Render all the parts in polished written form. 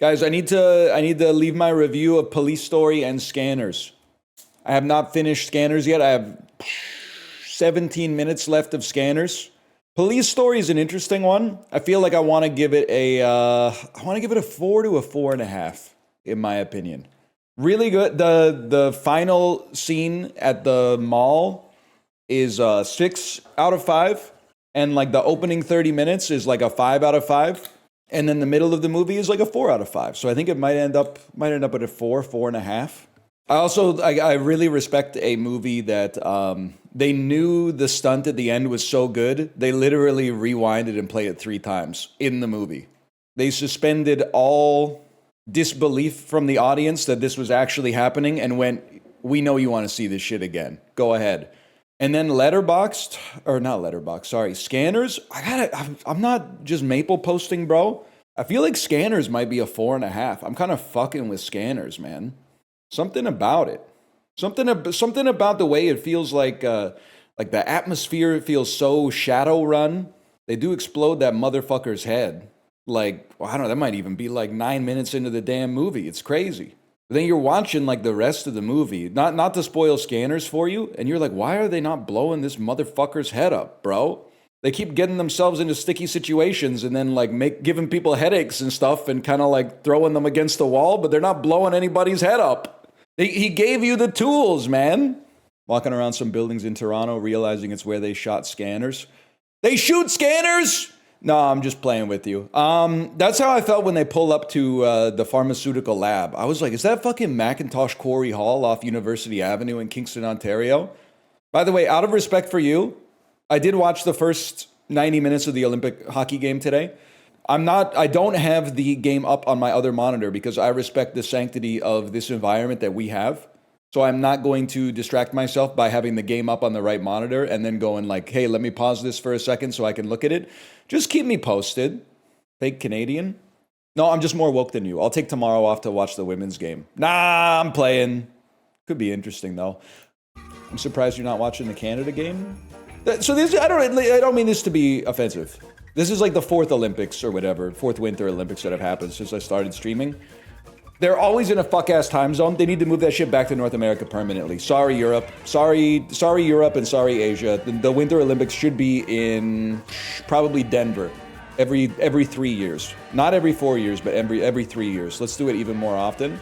Guys, I need to leave my review of Police Story and Scanners. I have not finished Scanners yet. I have 17 minutes left of Scanners. Police Story is an interesting one. I feel like I want to give it a 4 to a 4.5, in my opinion. Really good. The final scene at the mall is 6 out of 5, and like the opening 30 minutes is like a 5 out of 5, and then the middle of the movie is like a 4 out of 5. So I think it might end up at a 4.5. I really respect a movie that they knew the stunt at the end was so good, they literally rewinded and played it 3 times in the movie. They suspended all disbelief from the audience that this was actually happening and went, we know you want to see this shit again. Go ahead. And then Scanners. I'm not just maple posting, bro. I feel like Scanners might be a 4.5. I'm kind of fucking with Scanners, man. Something about it. Something about the way it feels like the atmosphere feels so Shadowrun. They do explode that motherfucker's head. Like, well, I don't know, that might even be like 9 minutes into the damn movie. It's crazy. But then you're watching like the rest of the movie, not to spoil Scanners for you, and you're like, why are they not blowing this motherfucker's head up, bro? They keep getting themselves into sticky situations and then like giving people headaches and stuff and kind of like throwing them against the wall, but they're not blowing anybody's head up. He gave you the tools, man. Walking around some buildings in Toronto, realizing it's where they shot Scanners. They shoot Scanners! No, I'm just playing with you. That's how I felt when they pull up to the pharmaceutical lab. I was like, is that fucking Macintosh Quarry Hall off University Avenue in Kingston, Ontario? By the way, out of respect for you, I did watch the first 90 minutes of the Olympic hockey game today. I don't have the game up on my other monitor because I respect the sanctity of this environment that we have. So I'm not going to distract myself by having the game up on the right monitor and then going like, hey, let me pause this for a second so I can look at it. Just keep me posted. Fake Canadian? No, I'm just more woke than you. I'll take tomorrow off to watch the women's game. Nah, I'm playing. Could be interesting though. I'm surprised you're not watching the Canada game. So this, I don't mean this to be offensive. This is like the 4th Olympics or whatever, 4th Winter Olympics that have happened since I started streaming. They're always in a fuck-ass time zone. They need to move that shit back to North America permanently. Sorry, Europe. Sorry, Europe, and sorry, Asia. The Winter Olympics should be in probably Denver every 3 years. Not every 4 years, but every 3 years. Let's do it even more often.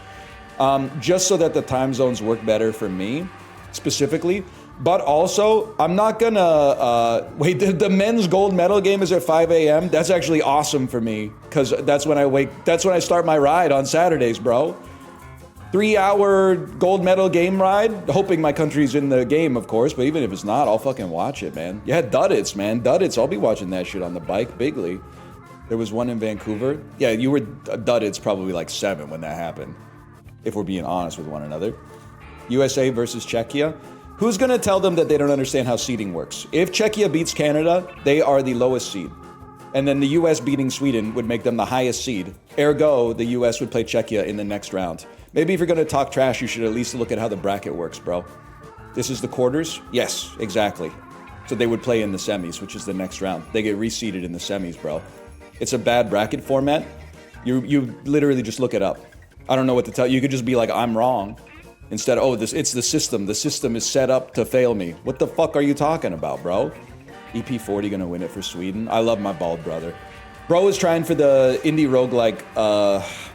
Just so that the time zones work better for me, specifically. But also, I'm not gonna, wait, the men's gold medal game is at 5 a.m.? That's actually awesome for me, because that's when I start my ride on Saturdays, bro. 3-hour gold medal game ride, hoping my country's in the game, of course, but even if it's not, I'll fucking watch it, man. Yeah, Duddits, man, Duddits, I'll be watching that shit on the bike, bigly. There was one in Vancouver. Yeah, you were Duddits probably like 7 when that happened, if we're being honest with one another. USA versus Czechia. Who's going to tell them that they don't understand how seeding works? If Czechia beats Canada, they are the lowest seed. And then the US beating Sweden would make them the highest seed. Ergo, the US would play Czechia in the next round. Maybe if you're going to talk trash, you should at least look at how the bracket works, bro. This is the quarters? Yes, exactly. So they would play in the semis, which is the next round. They get reseeded in the semis, bro. It's a bad bracket format. You literally just look it up. I don't know what to tell you. You could just be like, I'm wrong. Instead, it's the system. The system is set up to fail me. What the fuck are you talking about, bro? EP40 gonna win it for Sweden. I love my bald brother. Bro is trying for the indie roguelike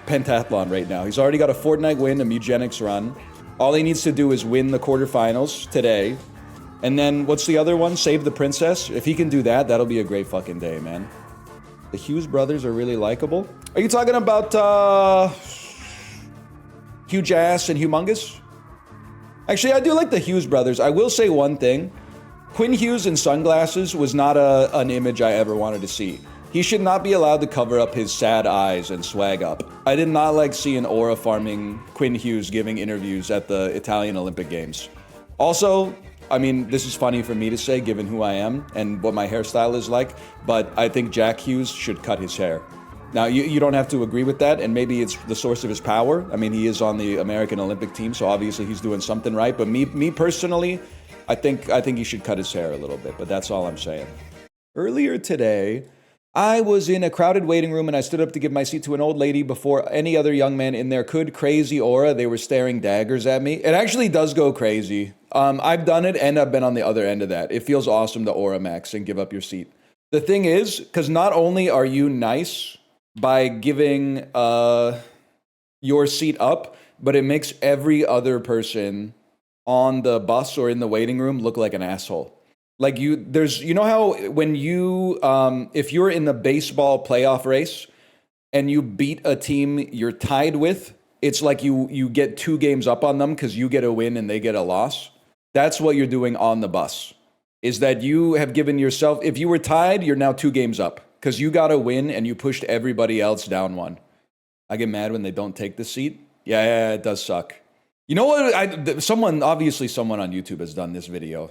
pentathlon right now. He's already got a Fortnite win, a Mugenics run. All he needs to do is win the quarterfinals today. And then, what's the other one? Save the Princess. If he can do that, that'll be a great fucking day, man. The Hughes brothers are really likable. Are you talking about Huge Ass and Humongous? Actually, I do like the Hughes brothers. I will say one thing. Quinn Hughes in sunglasses was not an image I ever wanted to see. He should not be allowed to cover up his sad eyes and swag up. I did not like seeing aura farming Quinn Hughes giving interviews at the Italian Olympic Games. Also, I mean, this is funny for me to say given who I am and what my hairstyle is like, but I think Jack Hughes should cut his hair. Now, you don't have to agree with that, and maybe it's the source of his power. I mean, he is on the American Olympic team, so obviously he's doing something right. But me personally, I think he should cut his hair a little bit, but that's all I'm saying. Earlier today, I was in a crowded waiting room and I stood up to give my seat to an old lady before any other young man in there could. Crazy aura. They were staring daggers at me. It actually does go crazy. I've done it and I've been on the other end of that. It feels awesome to aura max and give up your seat. The thing is, because not only are you nice by giving your seat up, but it makes every other person on the bus or in the waiting room look like an asshole. Like you know how when you, if you're in the baseball playoff race and you beat a team you're tied with, it's like you get 2 games up on them because you get a win and they get a loss. That's what you're doing on the bus, is that you have given yourself, if you were tied, you're now 2 games up because you got a win and you pushed everybody else down 1. I get mad when they don't take the seat. Yeah, it does suck. You know what? Obviously someone on YouTube has done this video.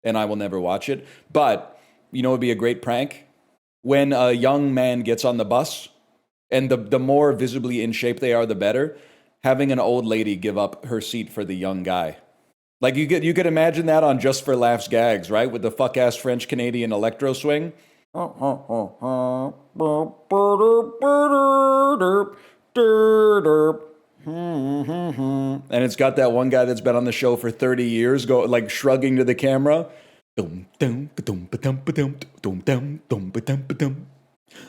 And I will never watch it. But, you know, it would be a great prank? When a young man gets on the bus, and the more visibly in shape they are, the better, having an old lady give up her seat for the young guy. Like, you could imagine that on Just for Laughs gags, right? With the fuck-ass French-Canadian electro swing. And it's got that one guy that's been on the show for 30 years shrugging to the camera.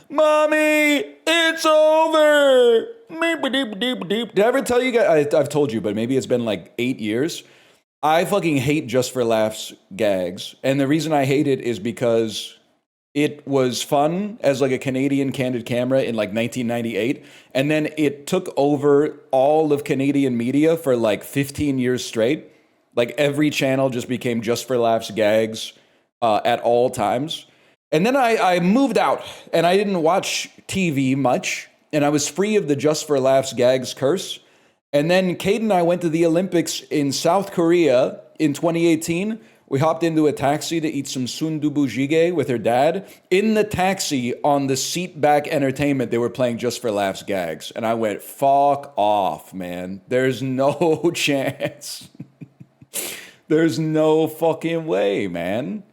Mommy, it's over. Did I ever tell you guys? I've told you, but maybe it's been like 8 years. I fucking hate Just for Laughs gags. And the reason I hate it is because it was fun as like a Canadian candid camera in like 1998. And then it took over all of Canadian media for like 15 years straight. Like every channel just became Just for Laughs gags at all times. And then I moved out and I didn't watch TV much. And I was free of the Just for Laughs gags curse. And then Kate and I went to the Olympics in South Korea in 2018. We hopped into a taxi to eat some sundubu jjigae with her dad. In the taxi, on the seat back entertainment, they were playing Just for Laughs gags. And I went, fuck off, man. There's no chance. There's no fucking way, man.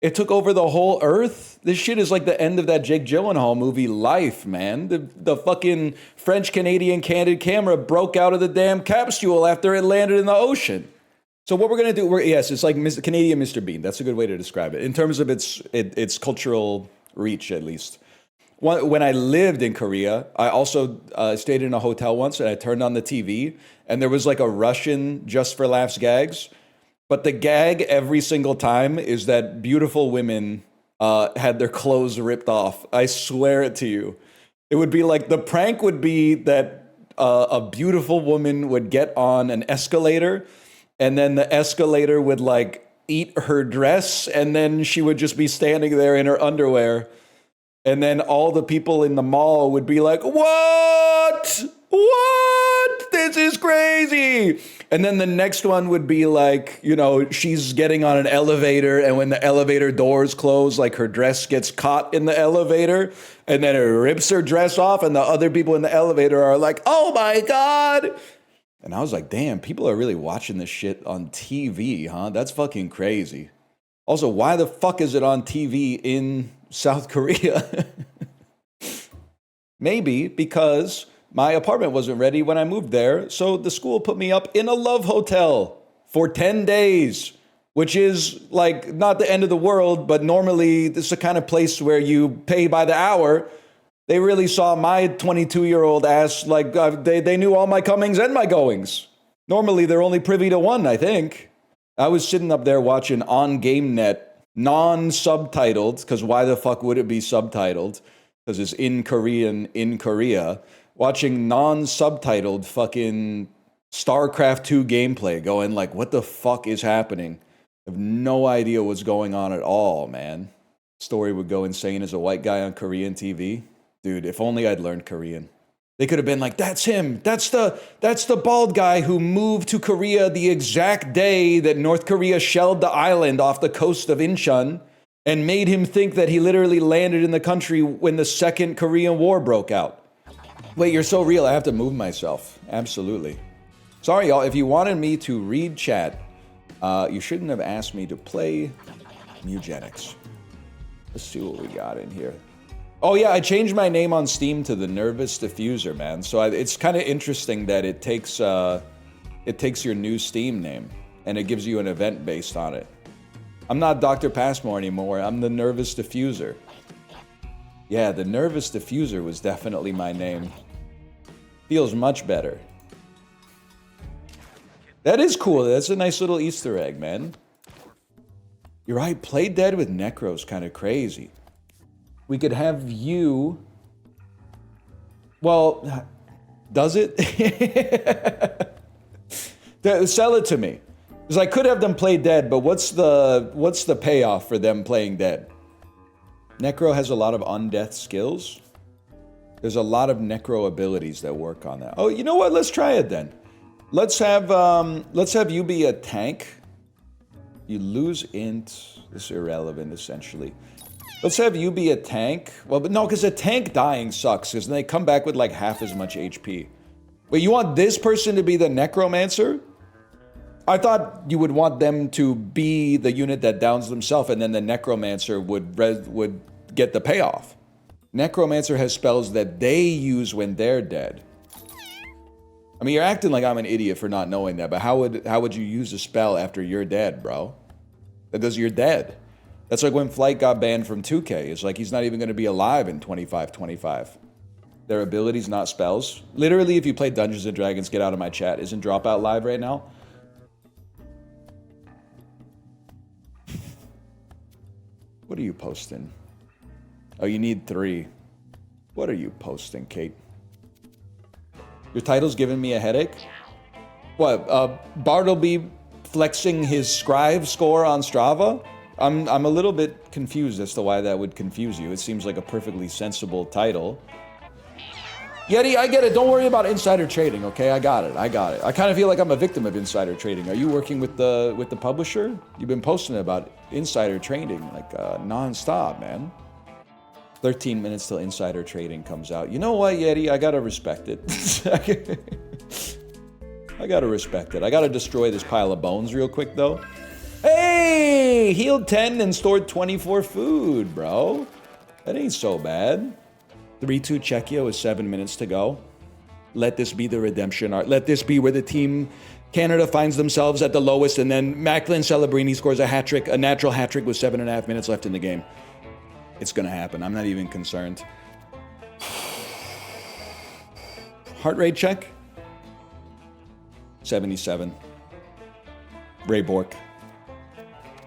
It took over the whole earth. This shit is like the end of that Jake Gyllenhaal movie, Life, man. The fucking French-Canadian candid camera broke out of the damn capsule after it landed in the ocean. So what we're going to do, yes, it's like Canadian Mr. Bean. That's a good way to describe it, in terms of its cultural reach, at least. When I lived in Korea, I also stayed in a hotel once, and I turned on the TV, and there was like a Russian Just for Laughs gags. But the gag every single time is that beautiful women had their clothes ripped off. I swear it to you. It would be like, the prank would be that a beautiful woman would get on an escalator, and then the escalator would like eat her dress, and then she would just be standing there in her underwear. And then all the people in the mall would be like, what? What? This is crazy. And then the next one would be like, you know, she's getting on an elevator, and when the elevator doors close, like her dress gets caught in the elevator, and then it rips her dress off, and the other people in the elevator are like, oh my God. And I was like, damn, people are really watching this shit on TV, huh? That's fucking crazy. Also, why the fuck is it on TV in South Korea? Maybe because my apartment wasn't ready when I moved there, so the school put me up in a love hotel for 10 days, which is like not the end of the world, but normally this is the kind of place where you pay by the hour. They really saw my 22-year-old ass, like they knew all my comings and my goings. Normally, they're only privy to one, I think. I was sitting up there watching on GameNet, non-subtitled, because why the fuck would it be subtitled? Because it's in Korean in Korea. Watching non-subtitled fucking StarCraft 2 gameplay, going like, what the fuck is happening? I have no idea what's going on at all, man. Story would go insane as a white guy on Korean TV. Dude, if only I'd learned Korean. They could have been like, that's him. That's the bald guy who moved to Korea the exact day that North Korea shelled the island off the coast of Incheon and made him think that he literally landed in the country when the Second Korean War broke out. Wait, you're so real, I have to move myself. Absolutely. Sorry, y'all, if you wanted me to read chat, you shouldn't have asked me to play Mugenics. Let's see what we got in here. Oh yeah, I changed my name on Steam to the Nervous Diffuser, man. So it's kind of interesting that it takes your new Steam name and it gives you an event based on it. I'm not Dr. Passmore anymore. I'm the Nervous Diffuser. Yeah, the Nervous Diffuser was definitely my name. Feels much better. That is cool. That's a nice little Easter egg, man. You're right. Play dead with Necro's kind of crazy. We could have you... Well, does it? Sell it to me. Because I could have them play dead, but what's the payoff for them playing dead? Necro has a lot of undeath skills. There's a lot of Necro abilities that work on that. Oh, you know what? Let's try it then. Let's have you be a tank. You lose int. This is irrelevant, essentially. Let's have you be a tank. Well, but no, because a tank dying sucks, because then they come back with like half as much HP. Wait, you want this person to be the Necromancer? I thought you would want them to be the unit that downs themselves, and then the Necromancer would get the payoff. Necromancer has spells that they use when they're dead. I mean, you're acting like I'm an idiot for not knowing that, but how would you use a spell after you're dead, bro? Because you're dead. That's like when Flight got banned from 2K. It's like he's not even going to be alive in 25-25. Their abilities, not spells. Literally, if you play Dungeons & Dragons, get out of my chat. Isn't Dropout live right now? What are you posting? Oh, you need 3. What are you posting, Kate? Your title's giving me a headache? What, Bartleby flexing his Scribe score on Strava? I'm a little bit confused as to why that would confuse you. It seems like a perfectly sensible title. Yeti, I get it. Don't worry about insider trading, okay? I got it. I kind of feel like I'm a victim of insider trading. Are you working with the publisher? You've been posting about insider trading like non-stop, man. 13 minutes till insider trading comes out. You know what, Yeti? I gotta respect it. I gotta respect it. I gotta destroy this pile of bones real quick, though. Hey! Healed 10 and stored 24 food, bro. That ain't so bad. 3-2 Czechia with 7 minutes to go. Let this be the redemption arc. Let this be where the team Canada finds themselves at the lowest, and then Macklin Celebrini scores a hat trick, a natural hat trick with 7.5 minutes left in the game. It's gonna happen. I'm not even concerned. Heart rate check. 77. Ray Bork.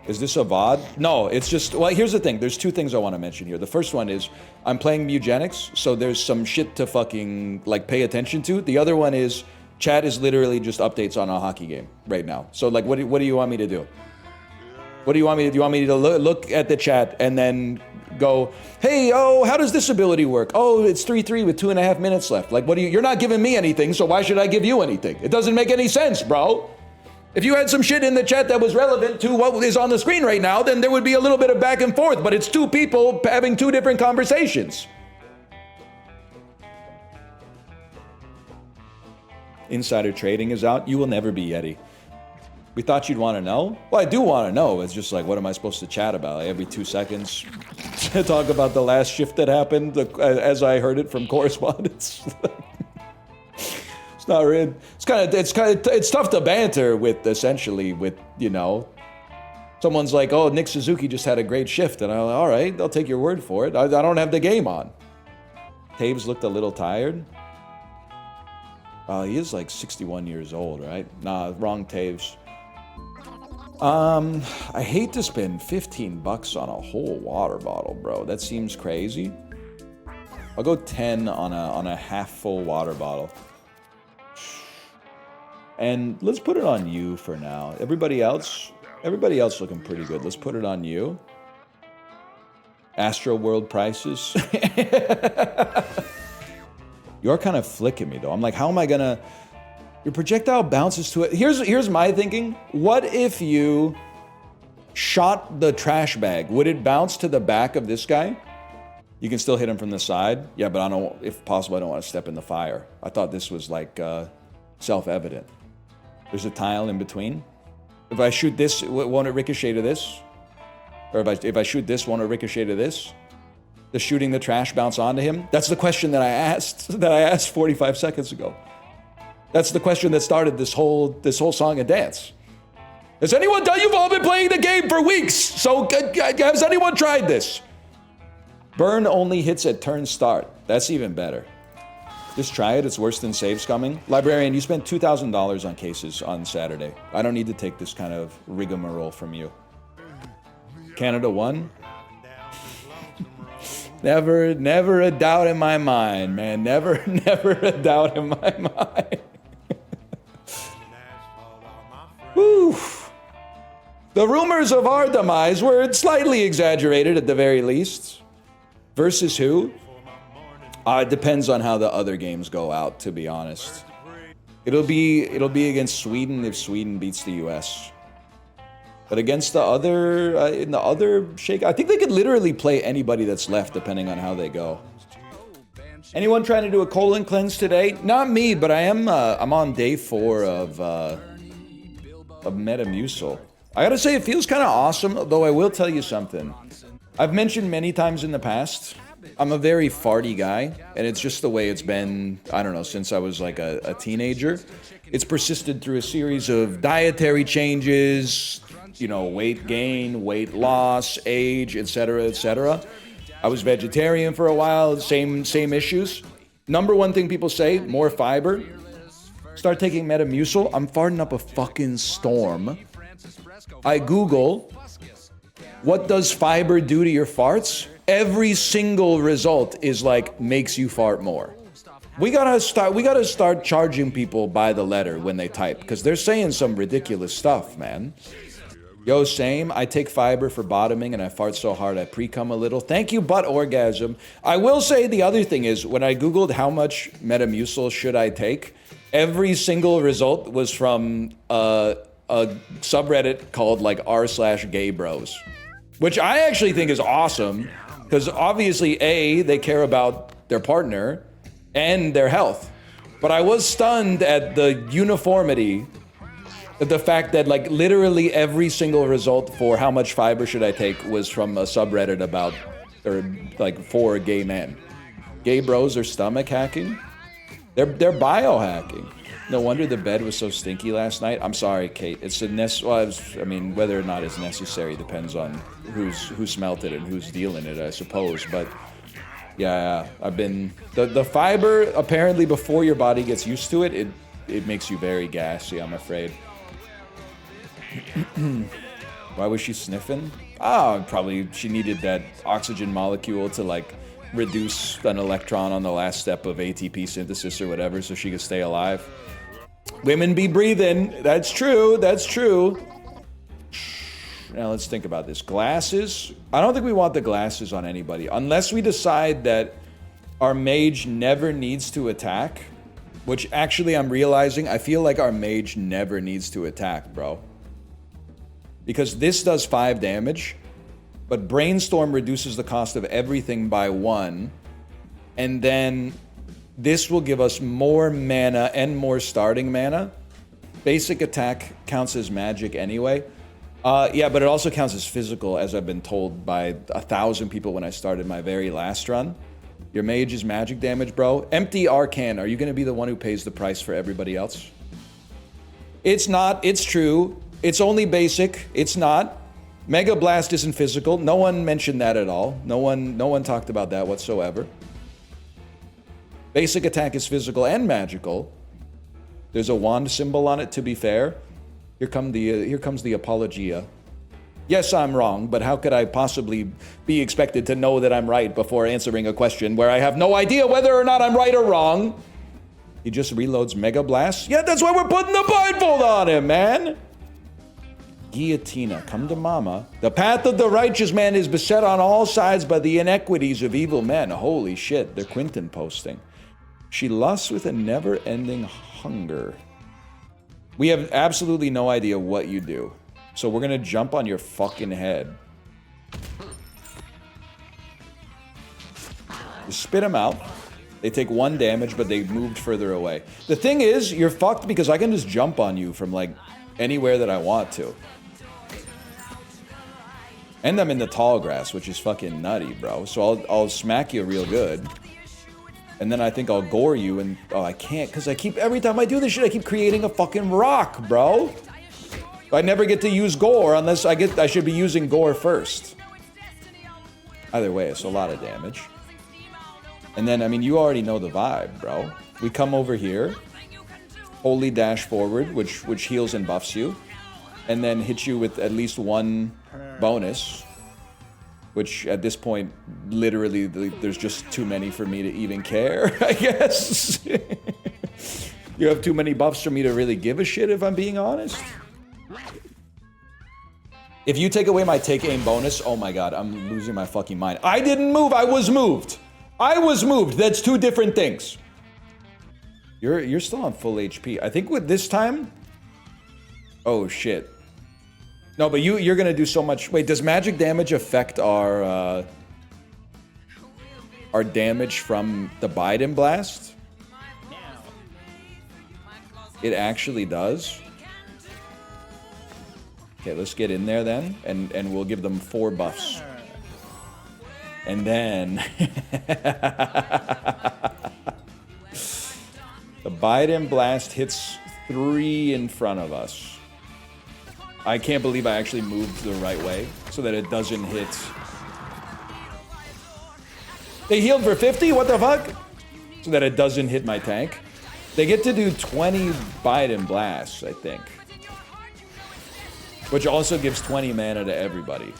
Is this a VOD? No, it's just, well, here's the thing. There's 2 things I want to mention here. The first one is I'm playing Mugenics, so there's some shit to fucking, like, pay attention to. The other one is chat is literally just updates on a hockey game right now. So, like, what do you want me to do? What do you want me to do? You want me to look at the chat and then go, hey, oh, how does this ability work? Oh, it's 3-3 with 2.5 minutes left. Like, you're not giving me anything, so why should I give you anything? It doesn't make any sense, bro. If you had some shit in the chat that was relevant to what is on the screen right now, then there would be a little bit of back and forth, but it's 2 people having 2 different conversations. Insider trading is out. You will never be Yeti. We thought you'd want to know? Well, I do want to know. It's just like, what am I supposed to chat about? Like every 2 seconds to talk about the last shift that happened as I heard it from correspondence. It's not real. It's tough to banter with, essentially, with, you know, someone's like, oh, Nick Suzuki just had a great shift, and I'm like, all right, I'll take your word for it. I don't have the game on. Taves looked a little tired. He is like 61 years old, right? Nah, wrong Taves. I hate to spend $15 on a whole water bottle, bro. That seems crazy. I'll go 10 on a half full water bottle. And let's put it on you for now. Everybody else looking pretty good. Let's put it on you. Astroworld prices. You're kind of flicking me though. I'm like, how am I gonna... Your projectile bounces to it. Here's my thinking. What if you shot the trash bag? Would it bounce to the back of this guy? You can still hit him from the side. Yeah, but I don't, if possible, I don't want to step in the fire. I thought this was like self-evident. There's a tile in between. If I shoot this, won't it ricochet to this? Or if I shoot this, won't it ricochet to this? The shooting the trash bounce onto him? That's the question that I asked 45 seconds ago. That's the question that started this whole song and dance. Has anyone done? You've all been playing the game for weeks. So has anyone tried this? Burn only hits at turn start. That's even better. Just try it. It's worse than save scumming. Librarian, you spent $2,000 on cases on Saturday. I don't need to take this kind of rigmarole from you. Canada won? Never a doubt in my mind, man. Never a doubt in my mind. Woo. The rumors of our demise were slightly exaggerated at the very least. Versus who? It depends on how the other games go out, to be honest. It'll be against Sweden if Sweden beats the US. But against the other, in the other shake, I think they could literally play anybody that's left depending on how they go. Anyone trying to do a colon cleanse today? Not me, but I am. I'm on day 4 of Metamucil. I gotta say, it feels kind of awesome. Though I will tell you something. I've mentioned many times in the past, I'm a very farty guy, and it's just the way it's been, I don't know, since I was like a teenager. It's persisted through a series of dietary changes, you know, weight gain, weight loss, age, etc., etc. I was vegetarian for a while, same issues. Number one thing people say, more fiber. Start taking Metamucil, I'm farting up a fucking storm. I Google, what does fiber do to your farts? Every single result is like, makes you fart more. We gotta start charging people by the letter when they type, because they're saying some ridiculous stuff, man. Yo, same. I take fiber for bottoming and I fart so hard I pre-cum a little. Thank you, buttorgasm. I will say the other thing is, when I Googled how much Metamucil should I take, every single result was from a subreddit called like r/gaybros, which I actually think is awesome, because obviously, A, they care about their partner and their health. But I was stunned at the uniformity, the fact that like literally every single result for how much fiber should I take was from a subreddit about, or like for gay men. Gay bros are stomach hacking. They're biohacking. No wonder the bed was so stinky last night. I'm sorry, Kate. It's a I mean, whether or not it's necessary depends on who smelt it and who's dealing it, I suppose. But yeah, I've been the fiber apparently before your body gets used to it, it makes you very gassy, I'm afraid. Why was she sniffing? Probably she needed that oxygen molecule to like reduce an electron on the last step of ATP synthesis or whatever so she could stay alive. Women be breathing. That's true. That's true. Now let's think about this. Glasses. I don't think we want the glasses on anybody unless we decide that our mage never needs to attack, which actually I'm realizing I feel like our mage never needs to attack, bro. Because this does 5 damage, but Brainstorm reduces the cost of everything by 1, and then this will give us more mana and more starting mana. Basic attack counts as magic anyway. Yeah, but it also counts as physical, as I've been told by 1,000 people when I started my very last run. Your mage is magic damage, bro. Empty Arcan, are you going to be the one who pays the price for everybody else? It's not, it's true. It's only basic. It's not. Mega Blast isn't physical. No one mentioned that at all. No one talked about that whatsoever. Basic attack is physical and magical. There's a wand symbol on it, to be fair. Here comes the apologia. Yes, I'm wrong, but how could I possibly be expected to know that I'm right before answering a question where I have no idea whether or not I'm right or wrong? He just reloads Mega Blast? Yeah, that's why we're putting the blindfold on him, man! Guillotina, come to mama. The path of the righteous man is beset on all sides by the inequities of evil men. Holy shit, they're Quinton posting. She lusts with a never-ending hunger. We have absolutely no idea what you do. So we're gonna jump on your fucking head. You spit them out. They take 1 damage, but they moved further away. The thing is, you're fucked because I can just jump on you from like anywhere that I want to. And I'm in the tall grass, which is fucking nutty, bro. So I'll smack you real good. And then I think I'll gore you and... Oh, I can't, because I keep... Every time I do this shit, I keep creating a fucking rock, bro. I never get to use gore unless I should be using gore first. Either way, it's a lot of damage. And then, I mean, you already know the vibe, bro. We come over here. Holy dash forward, which heals and buffs you. And then hit you with at least one bonus. Which, at this point, literally, there's just too many for me to even care, I guess. You have too many buffs for me to really give a shit, if I'm being honest. If you take away my take aim bonus, oh my god, I'm losing my fucking mind. I didn't move, I was moved. I was moved, that's two different things. You're still on full HP. I think with this time... Oh shit. No, but you're gonna do so much... Wait, does magic damage affect our damage from the Biden blast? It actually does. Okay, let's get in there then, and we'll give them 4 buffs. And then... The Biden blast hits 3 in front of us. I can't believe I actually moved the right way, so that it doesn't hit... They healed for 50? What the fuck? So that it doesn't hit my tank. They get to do 20 Biden blasts, I think. Which also gives 20 mana to everybody.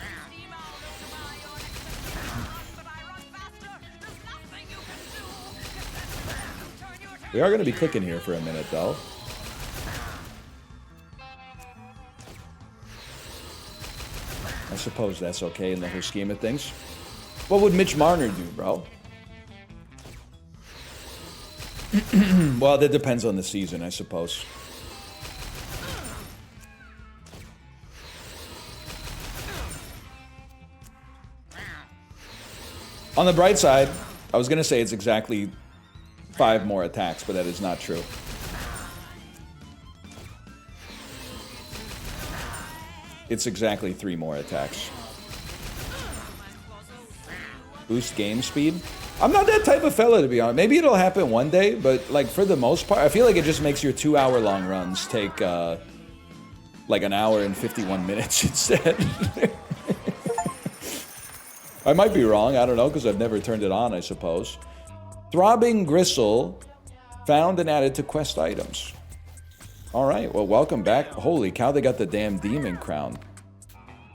We are going to be clicking here for a minute, though. I suppose that's okay in the whole scheme of things. What would Mitch Marner do, bro? Well, that depends on the season, I suppose. On the bright side, I was going to say it's exactly 5 more attacks, but that is not true. It's exactly 3 more attacks. Boost game speed? I'm not that type of fella, to be honest. Maybe it'll happen one day, but like for the most part, I feel like it just makes your 2-hour-long runs take like an hour and 51 minutes instead. I might be wrong, I don't know, because I've never turned it on, I suppose. Throbbing Gristle found and added to quest items. Alright, well, welcome back. Holy cow, they got the damn demon crown.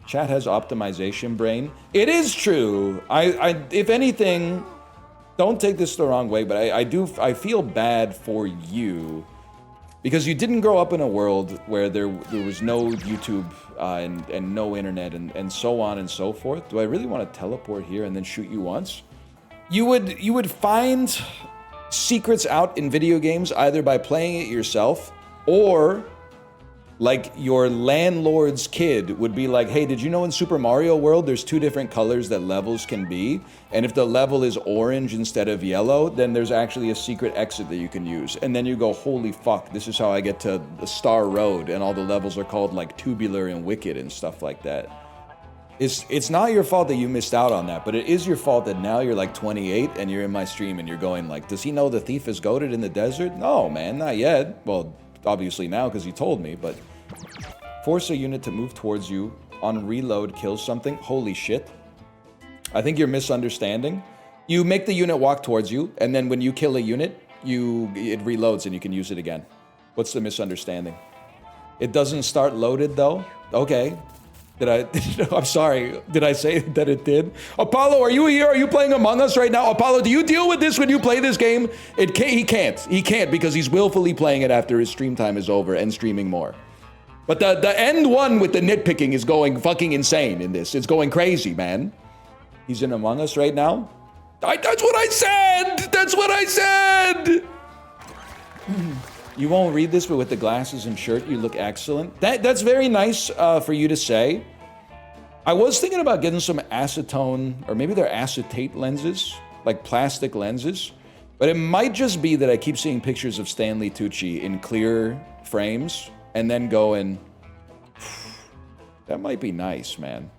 Chat has optimization brain. It is true. If anything, don't take this the wrong way, but I feel bad for you. Because you didn't grow up in a world where there was no YouTube and no internet and so on and so forth. Do I really want to teleport here and then shoot you once? You would find secrets out in video games either by playing it yourself or like your landlord's kid would be like, hey, did you know in Super Mario World there's 2 different colors that levels can be? And if the level is orange instead of yellow, then there's actually a secret exit that you can use. And then you go, holy fuck, this is how I get to the Star Road, and all the levels are called like Tubular and Wicked and stuff like that. It's not your fault that you missed out on that, but it is your fault that now you're like 28 and you're in my stream and you're going like, does he know the thief is goated in the desert? No, man, not yet. Well, obviously now because he told me, but force a unit to move towards you. On reload, kill something. Holy shit. I think you're misunderstanding. You make the unit walk towards you, and then when you kill a unit, it reloads and you can use it again. What's the misunderstanding? It doesn't start loaded though? Okay. I'm sorry. Did I say that it did? Apollo, are you here? Are you playing Among Us right now? Apollo, do you deal with this when you play this game? He can't. He can't because he's willfully playing it after his stream time is over and streaming more. But the end one with the nitpicking is going fucking insane in this. It's going crazy, man. He's in Among Us right now? That's what I said! That's what I said! You won't read this, but with the glasses and shirt, you look excellent. That's very nice for you to say. I was thinking about getting some acetone, or maybe they're acetate lenses, like plastic lenses. But it might just be that I keep seeing pictures of Stanley Tucci in clear frames, and then going, that might be nice, man.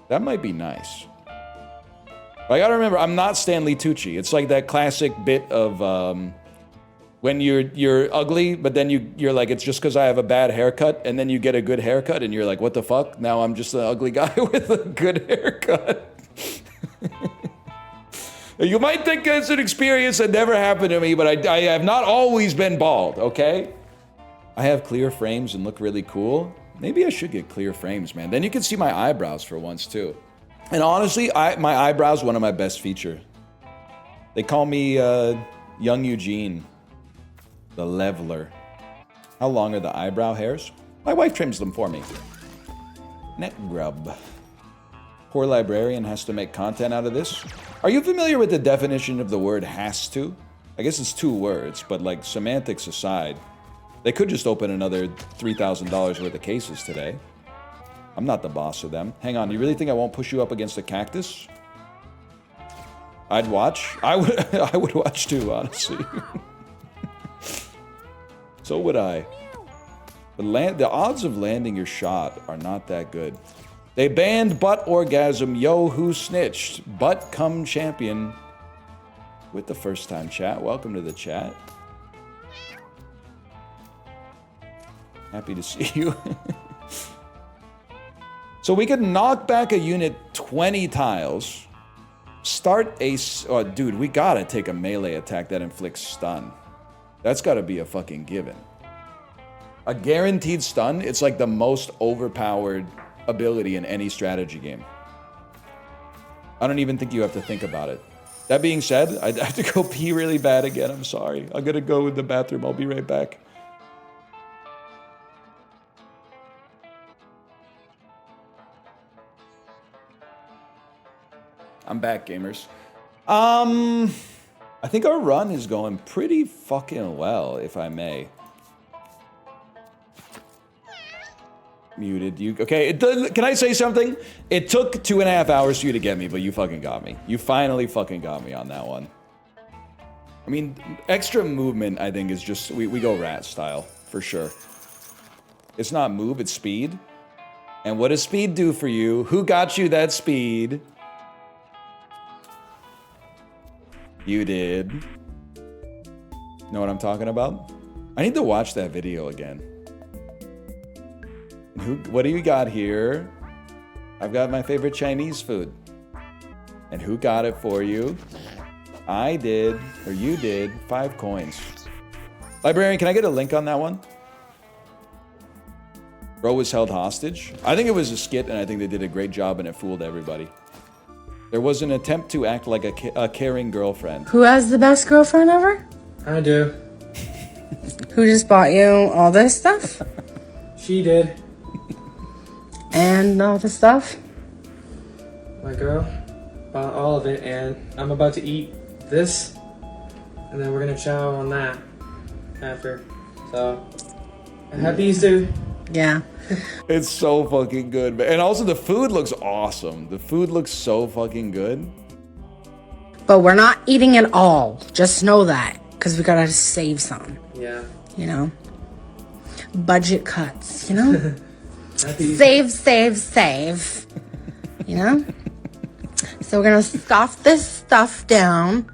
That might be nice. But I gotta remember, I'm not Stanley Tucci. It's like that classic bit of when you're ugly, but then you're like, it's just because I have a bad haircut, and then you get a good haircut, and you're like, what the fuck? Now I'm just an ugly guy with a good haircut. You might think it's an experience that never happened to me, but I have not always been bald, okay? I have clear frames and look really cool. Maybe I should get clear frames, man. Then you can see my eyebrows for once, too. And honestly, my eyebrows are one of my best features. They call me Young Eugene, the leveler. How long are the eyebrow hairs? My wife trims them for me. Net grub. Poor librarian has to make content out of this. Are you familiar with the definition of the word has to? I guess it's 2 words, but like semantics aside, they could just open another $3,000 worth of cases today. I'm not the boss of them. Hang on, you really think I won't push you up against a cactus? I'd watch. I would watch too, honestly. So would I. The odds of landing your shot are not that good. They banned butt orgasm. Yo, who snitched? Butt cum champion. With the first time chat. Welcome to the chat. Happy to see you. So we could knock back a unit 20 tiles. Start a... Oh, dude, we gotta take a melee attack that inflicts stun. That's gotta be a fucking given. A guaranteed stun, it's like the most overpowered ability in any strategy game. I don't even think you have to think about it. That being said, I have to go pee really bad again. I'm sorry. I'm gonna go in the bathroom. I'll be right back. I'm back, gamers. I think our run is going pretty fucking well, if I may. Muted you. Okay, can I say something? It took 2.5 hours for you to get me, but you fucking got me. You finally fucking got me on that one. I mean, extra movement, I think, is just... We go rat style, for sure. It's not move, it's speed. And what does speed do for you? Who got you that speed? You did. Know what I'm talking about? I need to watch that video again. What do you got here? I've got my favorite Chinese food. And who got it for you? I did, or you did. 5 coins. Librarian, can I get a link on that one? Bro was held hostage. I think it was a skit, and I think they did a great job, and it fooled everybody. There was an attempt to act like a caring girlfriend. Who has the best girlfriend ever? I do. Who just bought you all this stuff? She did. And all the stuff? My girl bought all of it, and I'm about to eat this, and then we're gonna chow on that after. So, happy Easter. Yeah. It's so fucking good. And also the food looks awesome. The food looks so fucking good. But we're not eating it all. Just know that. Because we gotta save some. Yeah. You know? Budget cuts, you know? Happy Save. You know? So we're gonna scoff this stuff down.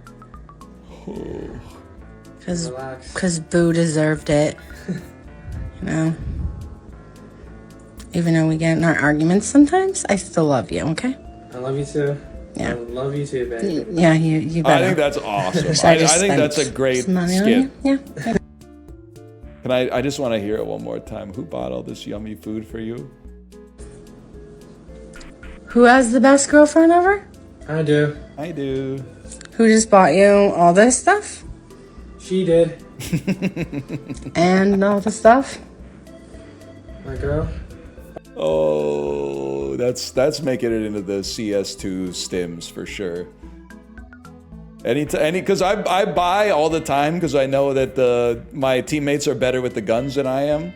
Because Boo deserved it. You know? Even though we get in our arguments sometimes, I still love you, okay? I love you too. Yeah. I love you too, baby. Yeah, you better. I think that's awesome. So I think that's a great skit. Yeah. Can I just want to hear it one more time. Who bought all this yummy food for you? Who has the best girlfriend ever? I do. I do. Who just bought you all this stuff? She did. And all the stuff? My girl. Oh, that's making it into the CS2 stims for sure. Because I buy all the time because I know that my teammates are better with the guns than I am.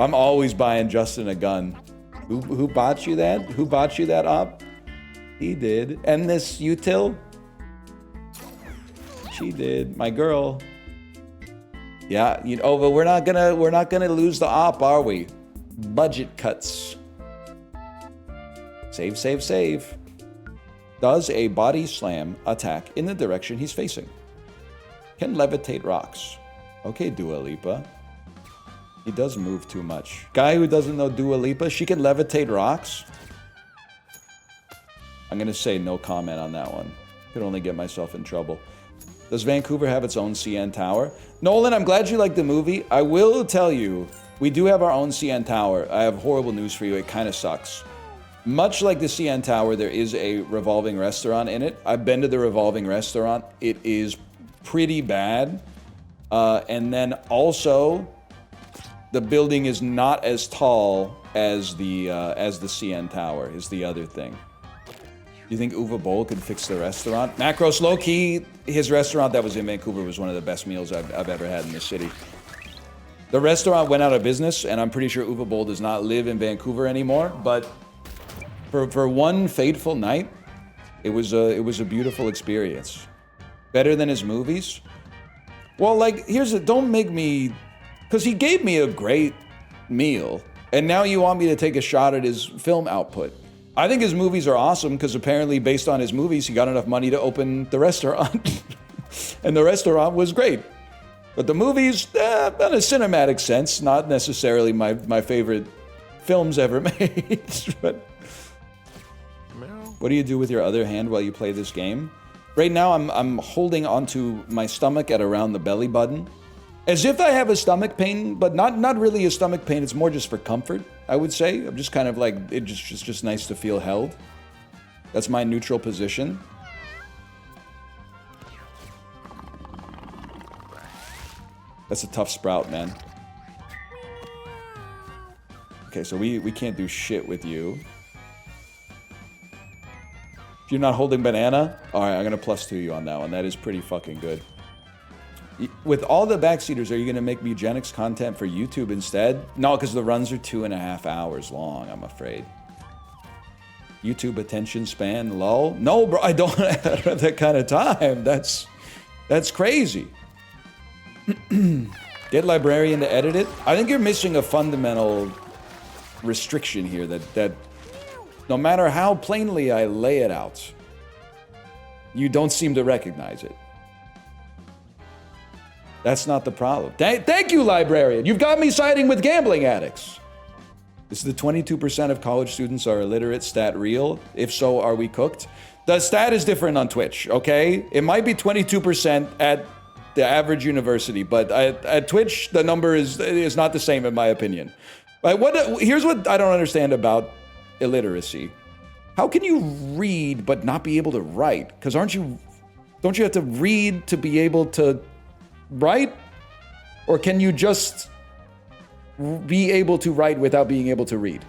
I'm always buying Justin a gun. Who bought you that? Who bought you that op? He did. And this util? She did. My girl. Yeah. But we're not gonna lose the op, are we? Budget cuts. Save, save, save. Does a body slam attack in the direction he's facing. Can levitate rocks. Okay, Dua Lipa. He does move too much. Guy who doesn't know Dua Lipa, she can levitate rocks? I'm gonna say no comment on that one. Could only get myself in trouble. Does Vancouver have its own CN Tower? Nolan, I'm glad you like the movie. I will tell you, we do have our own CN Tower. I have horrible news for you. It kind of sucks. Much like the CN Tower, there is a revolving restaurant in it. I've been to the revolving restaurant. It is pretty bad. And then also, the building is not as tall as the CN Tower, is the other thing. You think Uwe Boll could fix the restaurant? Macros, low-key, his restaurant that was in Vancouver was one of the best meals I've ever had in this city. The restaurant went out of business, and I'm pretty sure Uwe Boll does not live in Vancouver anymore, but for one fateful night, it was a beautiful experience. Better than his movies? Well, like, don't make me... Because he gave me a great meal, and now you want me to take a shot at his film output. I think his movies are awesome because apparently based on his movies, he got enough money to open the restaurant. And the restaurant was great. But the movies, in a cinematic sense, not necessarily my favorite films ever made. But what do you do with your other hand while you play this game? Right now, I'm holding onto my stomach at around the belly button. As if I have a stomach pain, but not really a stomach pain. It's more just for comfort, I would say. I'm just kind of like, it's just nice to feel held. That's my neutral position. That's a tough sprout, man. Okay, so we can't do shit with you. If you're not holding banana, alright, I'm gonna +2 you on that one. That is pretty fucking good. With all the backseaters, are you going to make eugenics content for YouTube instead? No, because the runs are 2.5 hours long, I'm afraid. YouTube attention span, lol. No, bro, I don't have that kind of time. That's crazy. Get librarian to edit it? I think you're missing a fundamental restriction here that no matter how plainly I lay it out, you don't seem to recognize it. That's not the problem. Thank you, librarian. You've got me siding with gambling addicts. Is the 22% of college students are illiterate stat real? If so, are we cooked? The stat is different on Twitch, okay? It might be 22% at the average university, but at Twitch, the number is not the same in my opinion. Here's what I don't understand about illiteracy. How can you read but not be able to write? Because don't you have to read to be able to write? Or can you just be able to write without being able to read?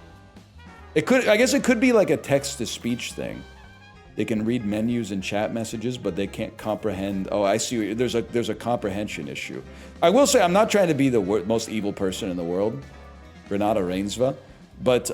I guess it could be like a text-to-speech thing. They can read menus and chat messages, but they can't comprehend. Oh, I see. There's a comprehension issue. I will say I'm not trying to be the most evil person in the world, Renata Rainsva, but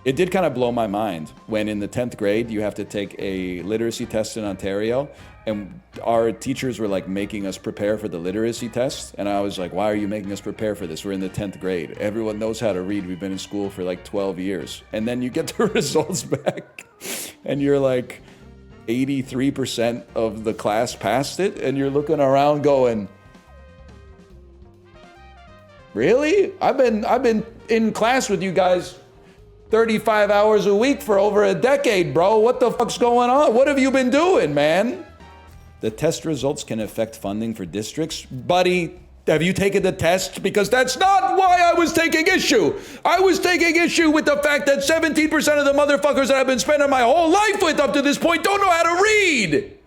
it did kind of blow my mind when in the 10th grade you have to take a literacy test in Ontario, and our teachers were like making us prepare for the literacy test, and I was like, why are you making us prepare for this? We're in the 10th grade. Everyone knows how to read. We've been in school for like 12 years. And then you get the results back, and you're like, 83% of the class passed it, and you're looking around going, really? I've been in class with you guys 35 hours a week for over a decade, bro. What the fuck's going on? What have you been doing, man? The test results can affect funding for districts. Buddy, have you taken the test? Because that's not why I was taking issue. I was taking issue with the fact that 17% of the motherfuckers that I've been spending my whole life with up to this point don't know how to read.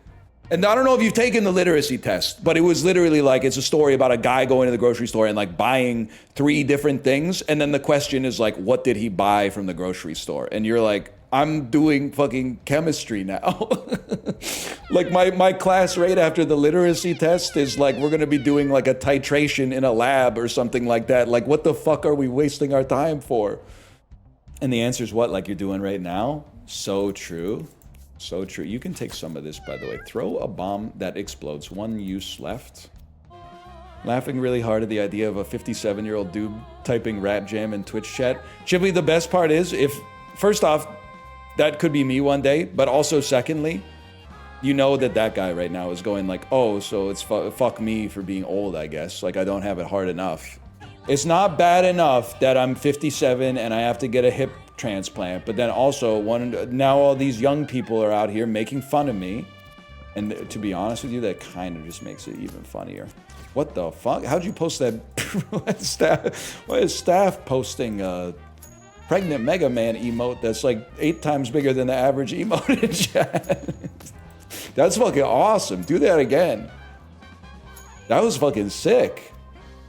And I don't know if you've taken the literacy test, but it was literally like, it's a story about a guy going to the grocery store and like buying 3 different things. And then the question is like, what did he buy from the grocery store? And you're like, I'm doing fucking chemistry now. Like my class rate after the literacy test is like, we're going to be doing like a titration in a lab or something like that. Like, what the fuck are we wasting our time for? And the answer is what? Like you're doing right now? So true. So true. You can take some of this, by the way. Throw a bomb that explodes. 1 use left. Laughing really hard at the idea of a 57-year-old dude typing rap jam in Twitch chat. Chibley, the best part is, if first off, that could be me one day, but also secondly, you know that guy right now is going like, oh, so it's fuck me for being old, I guess. Like, I don't have it hard enough. It's not bad enough that I'm 57 and I have to get a hip transplant, but then also now all these young people are out here making fun of me. And to be honest with you, that kind of just makes it even funnier. What the fuck? How'd you post that? Why is staff posting a pregnant Mega Man emote that's like 8 times bigger than the average emote in chat? That's fucking awesome. Do that again. That was fucking sick.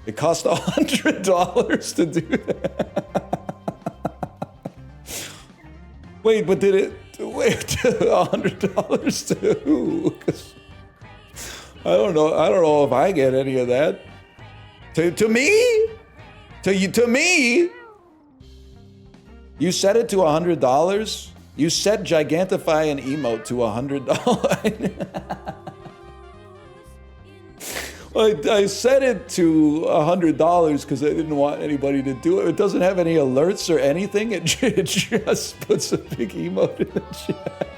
It cost $100 to do that. Wait, but did it? Wait, $100 to who? I don't know. I don't know if I get any of that. To me? To me? You set it to $100? You set Gigantify an emote to $100. I set it to $100 because I didn't want anybody to do it. It doesn't have any alerts or anything. It just puts a big emote in the chat.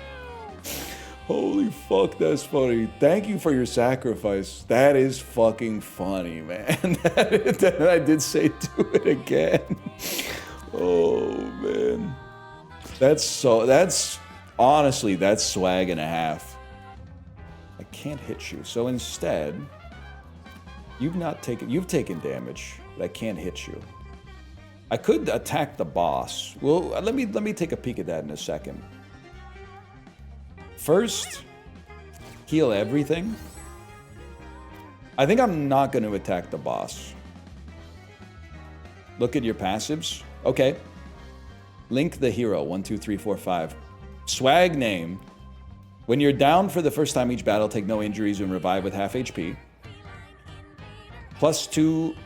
Holy fuck, that's funny. Thank you for your sacrifice. That is fucking funny, man. I did say do it again. Oh, man. Honestly, that's swag and a half. I can't hit you. So instead, you've taken damage, but I can't hit you. I could attack the boss. Well, let me take a peek at that in a second. First, heal everything. I think I'm not going to attack the boss. Look at your passives. Okay. Link the hero, 1, 2, 3, 4, 5. Swag name. When you're down for the first time each battle, take no injuries and revive with half HP. +2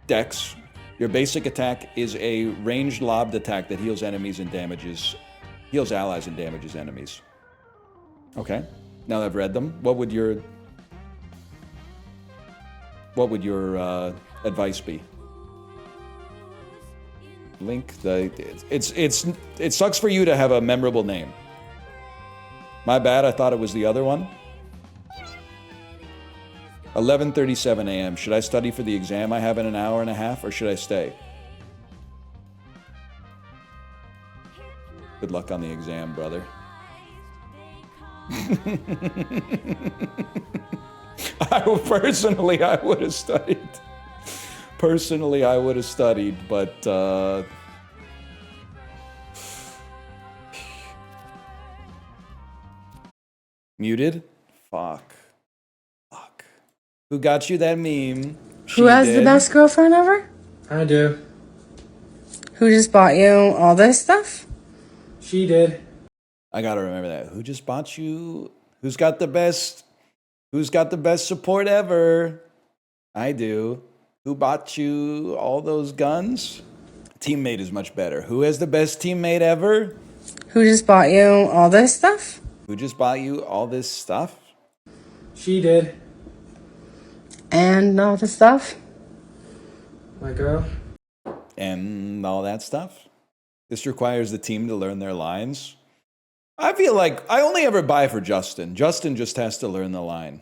dex. Your basic attack is a ranged lobbed attack that heals allies and damages enemies. Okay. Now that I've read them, what would your advice be? Link it sucks for you to have a memorable name. My bad, I thought it was the other one. 11:37 a.m. Should I study for the exam I have in an hour and a half, or should I stay? Good luck on the exam, brother. Personally, I would have studied. But muted? Fuck. Who got you that meme? Who has the best girlfriend ever? I do. Who just bought you all this stuff? She did. I gotta remember that. Who just bought you? Who's got the best support ever? I do. Who bought you all those guns? Teammate is much better. Who has the best teammate ever? Who just bought you all this stuff? Who just bought you all this stuff? She did. And all the stuff? My girl. And all that stuff? This requires the team to learn their lines. I feel like I only ever buy for Justin. Justin just has to learn the line.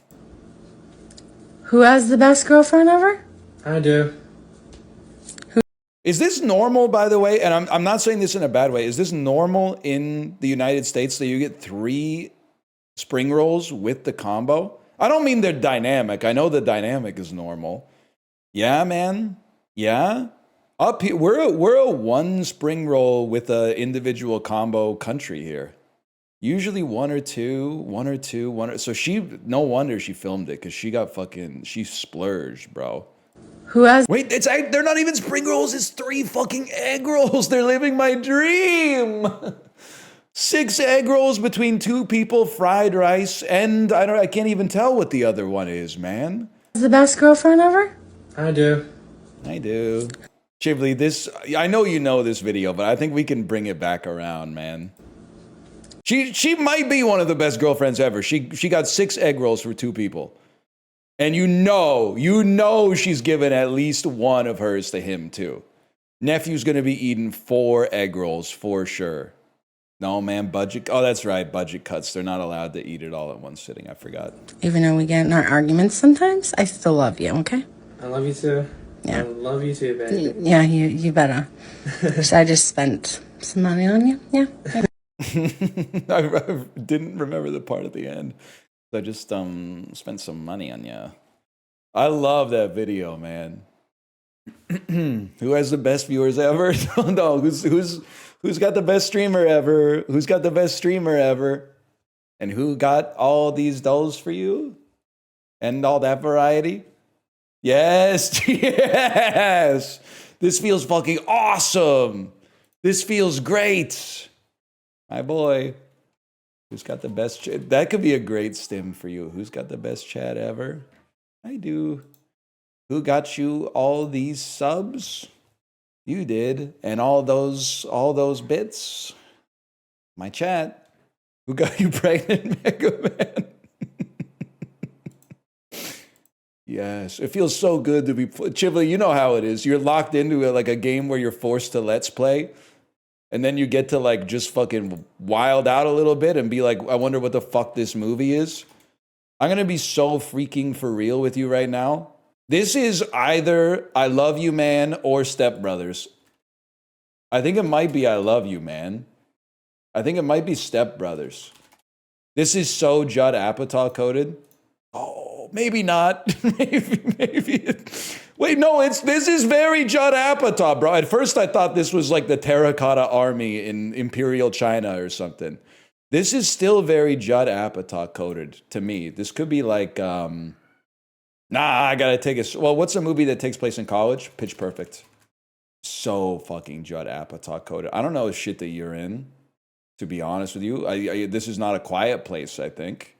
Who has the best girlfriend ever? I do. Is this normal, by the way? And I'm not saying this in a bad way. Is this normal in the United States that you get 3 spring rolls with the combo? I don't mean they're dynamic. I know the dynamic is normal. Yeah, man. Yeah. Up here, we're a 1 spring roll with a individual combo country here. Usually 1 or 2. So no wonder she filmed it, because she splurged, bro. Who has... Wait, they're not even spring rolls. It's 3 fucking egg rolls. They're living my dream. 6 egg rolls between 2 people, fried rice, and I can't even tell what the other one is, man. The best girlfriend ever? I do. Chivly, I know you know this video, but I think we can bring it back around, man. She might be one of the best girlfriends ever. She got 6 egg rolls for 2 people. And you know she's given at least one of hers to him too. Nephew's gonna be eating 4 egg rolls for sure. No, man, budget. Oh, that's right, budget cuts. They're not allowed to eat it all at one sitting. I forgot. Even though we get in our arguments sometimes, I still love you, okay? I love you too. Yeah. I love you too, baby. Yeah, you better. So I just spent some money on you. Yeah. I didn't remember the part at the end. I just spent some money on you. I love that video, man. Who has the best viewers ever? No, who's got the best streamer ever? Who's got the best streamer ever? And who got all these dolls for you? And all that variety? Yes, yes. This feels fucking awesome. This feels great. My boy. Who's got the best chat? That could be a great stim for you. Who's got the best chat ever? I do. Who got you all these subs? You did. And all those bits? My chat. Who got you pregnant, Mega Man? Yes, it feels so good to be Chivley. You know how it is. You're locked into like a game where you're forced to let's play, and then you get to like just fucking wild out a little bit and be like, I wonder what the fuck this movie is. I'm gonna be so freaking for real with you right now. This is either I Love You Man or Step Brothers. I think it might be I Love You Man. I think it might be Step Brothers. This is so Judd Apatow coded. Oh, maybe not. maybe. Wait, no, this is very Judd Apatow, bro. At first I thought this was like the Terracotta Army in Imperial China or something. This is still very Judd Apatow coded to me. This could be like, I gotta take a... Well, what's a movie that takes place in college? Pitch Perfect. So fucking Judd Apatow coded. I don't know the shit that you're in, to be honest with you. This is not A Quiet Place, I think.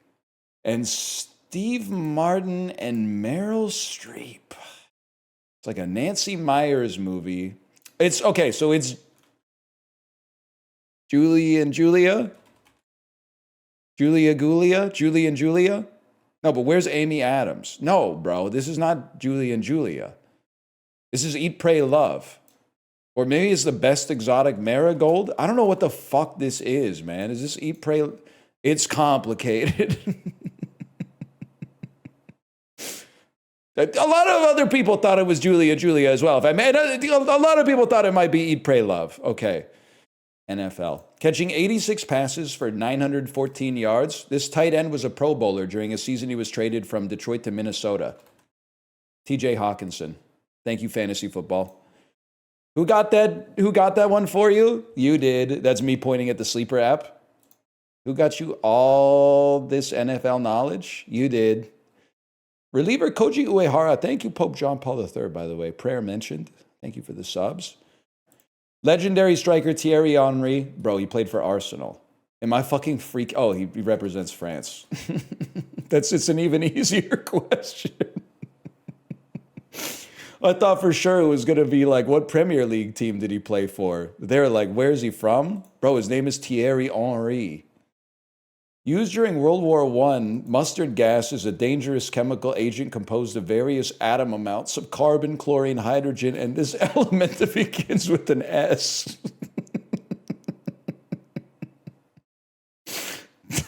And Steve Martin and Meryl Streep. It's like a Nancy Meyers movie. It's okay, so it's Julie and Julia? Julie and Julia? No, but where's Amy Adams? No, bro, this is not Julie and Julia. This is Eat, Pray, Love. Or maybe it's The Best Exotic Marigold. I don't know what the fuck this is, man. Is this Eat, Pray... It's complicated. A lot of other people thought it was Julia as well. If I made a lot of people thought it might be Eat, Pray, Love. Okay. NFL. Catching 86 passes for 914 yards, this tight end was a Pro Bowler during a season he was traded from Detroit to Minnesota. TJ Hawkinson. Thank you, Fantasy Football. Who got that one for you? You did. That's me pointing at the Sleeper app. Who got you all this NFL knowledge? You did. Reliever Koji Uehara. Thank you, Pope John Paul III, by the way. Prayer mentioned. Thank you for the subs. Legendary striker Thierry Henry. Bro, he played for Arsenal. Am I fucking freak? Oh, he represents France. It's an even easier question. I thought for sure it was going to be like, what Premier League team did he play for? They're like, where's he from? Bro, his name is Thierry Henry. Used during World War I, mustard gas is a dangerous chemical agent composed of various atom amounts of carbon, chlorine, hydrogen, and this element that begins with an S.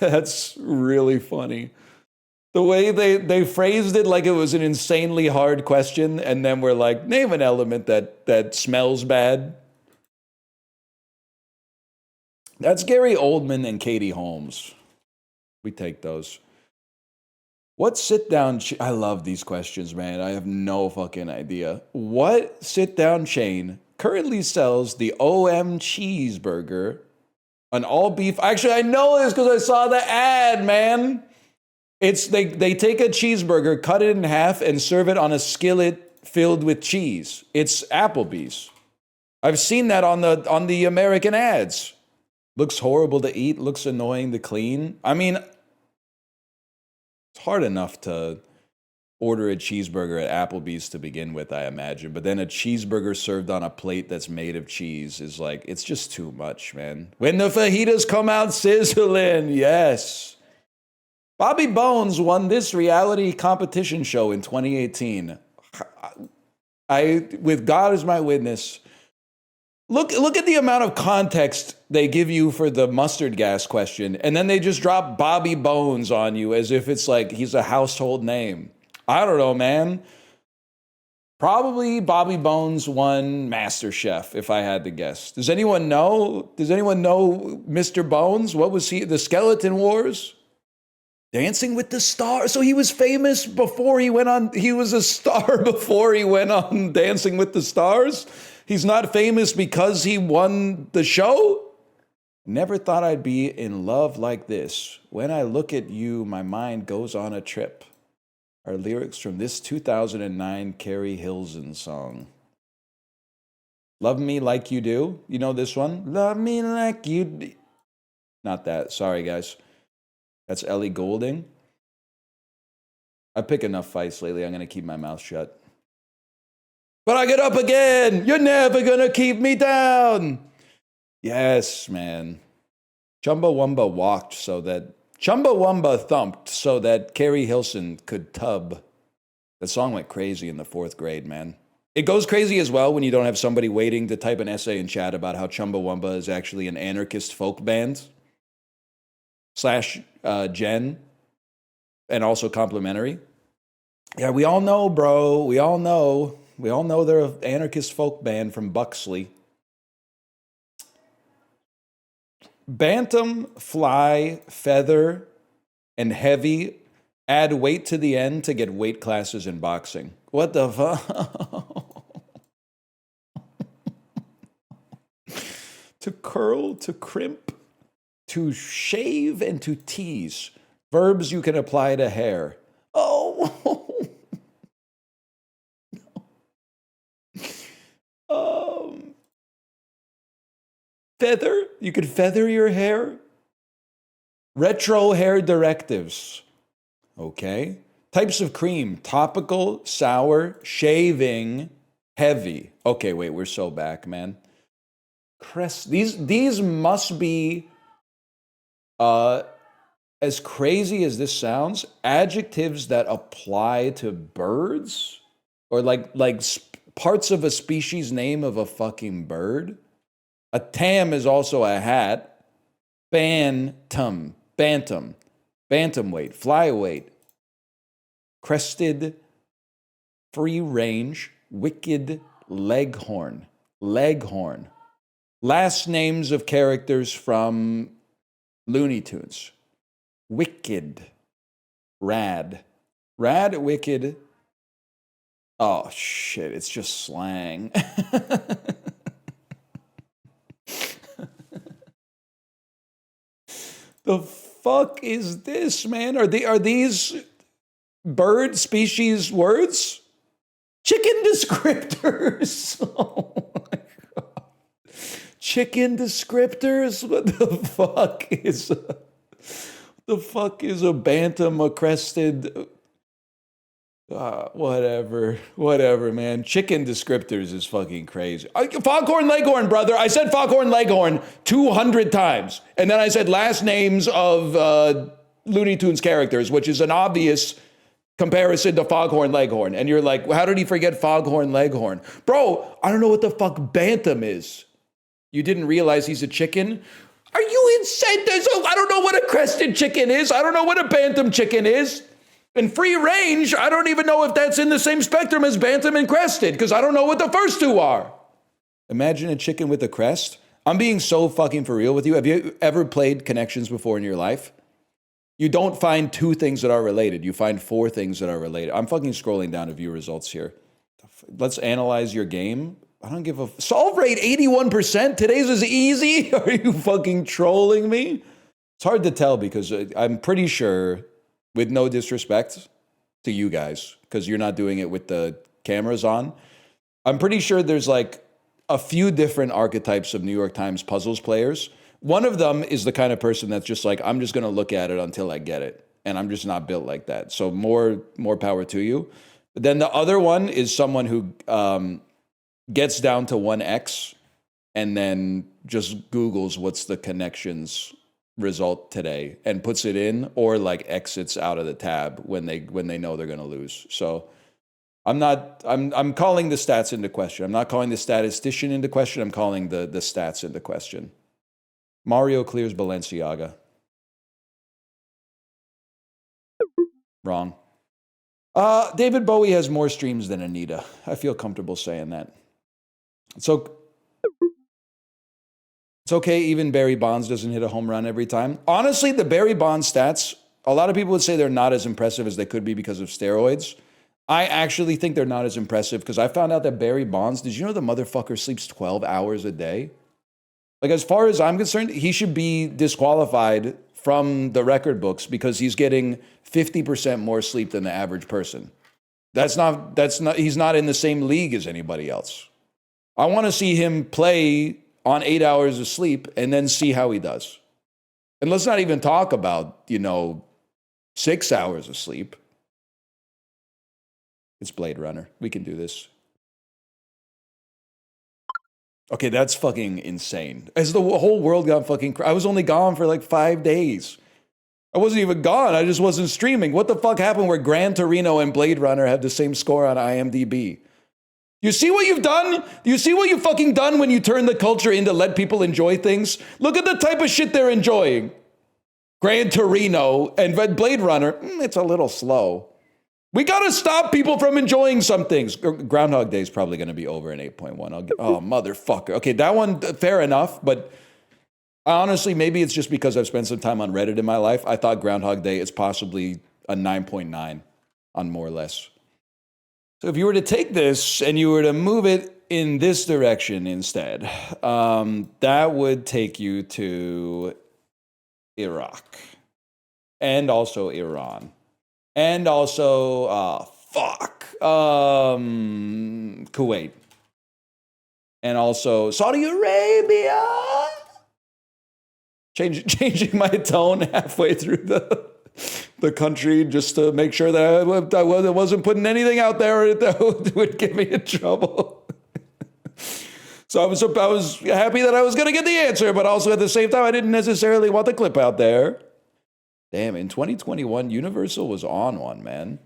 That's really funny. The way they phrased it like it was an insanely hard question, and then we're like, name an element that smells bad. That's Gary Oldman and Katie Holmes. We take those. What sit-down... I love these questions, man. I have no fucking idea. What sit-down chain currently sells the OM cheeseburger, an all-beef... Actually, I know this because I saw the ad, man. It's they take a cheeseburger, cut it in half, and serve it on a skillet filled with cheese. It's Applebee's. I've seen that on the American ads. Looks horrible to eat, looks annoying to clean. I mean, it's hard enough to order a cheeseburger at Applebee's to begin with, I imagine. But then a cheeseburger served on a plate that's made of cheese is like, it's just too much, man. When the fajitas come out sizzling, yes. Bobby Bones won this reality competition show in 2018. With God as my witness, Look at the amount of context they give you for the mustard gas question, and then they just drop Bobby Bones on you as if it's like he's a household name. I don't know, man. Probably Bobby Bones won MasterChef, if I had to guess. Does anyone know? Does anyone know Mr. Bones? What was he? The Skeleton Wars? Dancing with the Stars. So he was famous before he went on. He was a star before he went on Dancing with the Stars. He's not famous because he won the show? Never thought I'd be in love like this. When I look at you, my mind goes on a trip. Are lyrics from this 2009 Carrie Hilson song. Love Me Like You Do. You know this one? Love me like you do. Not that. Sorry, guys. That's Ellie Goulding. I pick enough fights lately. I'm going to keep my mouth shut. But I get up again. You're never going to keep me down. Yes, man. Chumbawamba walked so that... Chumbawamba thumped so that Carrie Hilson could tub. The song went crazy in the 4th grade, man. It goes crazy as well when you don't have somebody waiting to type an essay in chat about how Chumbawamba is actually an anarchist folk band. / Gen. And also complimentary. Yeah, we all know, bro. We all know. We all know they're an anarchist folk band from Buxley. Bantam, fly, feather, and heavy add weight to the end to get weight classes in boxing. What the fuck? To curl, to crimp, to shave, and to tease. Verbs you can apply to hair. Oh. Feather? You could feather your hair? Retro hair directives. Okay. Types of cream. Topical, sour, shaving, heavy. Okay, wait, we're so back, man. These must be, as crazy as this sounds, adjectives that apply to birds? Or like parts of a species name of a fucking bird? A tam is also a hat. Bantam, bantamweight, flyweight, crested, free range, wicked, leghorn. Last names of characters from Looney Tunes. Wicked, rad, wicked. Oh shit, it's just slang. The fuck is this, man? Are these bird species words? Chicken descriptors. Oh my god. Chicken descriptors? What the fuck is a bantam, a crested? Whatever, man. Chicken descriptors is fucking crazy. Foghorn Leghorn, brother. I said Foghorn Leghorn 200 times. And then I said last names of Looney Tunes characters, which is an obvious comparison to Foghorn Leghorn. And you're like, how did he forget Foghorn Leghorn? Bro, I don't know what the fuck bantam is. You didn't realize he's a chicken? Are you insane? I don't know what a crested chicken is. I don't know what a bantam chicken is. And free range, I don't even know if that's in the same spectrum as bantam and crested, because I don't know what the first two are. Imagine a chicken with a crest. I'm being so fucking for real with you. Have you ever played Connections before in your life? You don't find 2 things that are related. You find 4 things that are related. I'm fucking scrolling down to view results here. Let's analyze your game. I don't give a... Solve rate 81%? Today's is easy? Are you fucking trolling me? It's hard to tell because I'm pretty sure... With no disrespect to you guys, because you're not doing it with the cameras on. I'm pretty sure there's like a few different archetypes of New York Times puzzles players. One of them is the kind of person that's just like, I'm just going to look at it until I get it. And I'm just not built like that. So more power to you. But then the other one is someone who gets down to 1x and then just Googles what's the connections result today and puts it in, or like exits out of the tab when they know they're going to lose. So I'm calling the stats into question. I'm not calling the statistician into question. I'm calling the stats into question. Mario clears Balenciaga. Wrong. David Bowie has more streams than Anita. I feel comfortable saying that. So it's okay, even Barry Bonds doesn't hit a home run every time. Honestly, the Barry Bonds stats, a lot of people would say they're not as impressive as they could be because of steroids. I actually think they're not as impressive because I found out that Barry Bonds, did you know the motherfucker sleeps 12 hours a day? Like, as far as I'm concerned, he should be disqualified from the record books because he's getting 50% more sleep than the average person. He's not in the same league as anybody else. I want to see him play on 8 hours of sleep and then see how he does. And let's not even talk about, 6 hours of sleep. It's Blade Runner. We can do this. Okay, that's fucking insane. As the whole world got fucking... I was only gone for like 5 days. I wasn't even gone. I just wasn't streaming. What the fuck happened where Gran Torino and Blade Runner have the same score on IMDb? You see what you've done? You see what you've fucking done when you turn the culture into let people enjoy things? Look at the type of shit they're enjoying. Gran Torino and Blade Runner, it's a little slow. We got to stop people from enjoying some things. Groundhog Day is probably going to be over in 8.1. Oh, motherfucker. Okay, that one, fair enough. But honestly, maybe it's just because I've spent some time on Reddit in my life. I thought Groundhog Day is possibly a 9.9 on more or less. So if you were to take this and you were to move it in this direction instead, that would take you to Iraq and also Iran. And also, Kuwait. And also Saudi Arabia. Changing my tone halfway through the country just to make sure that I wasn't putting anything out there that would get me in trouble. So I was happy that I was going to get the answer, but also at the same time, I didn't necessarily want the clip out there. Damn, in 2021, Universal was on one, man.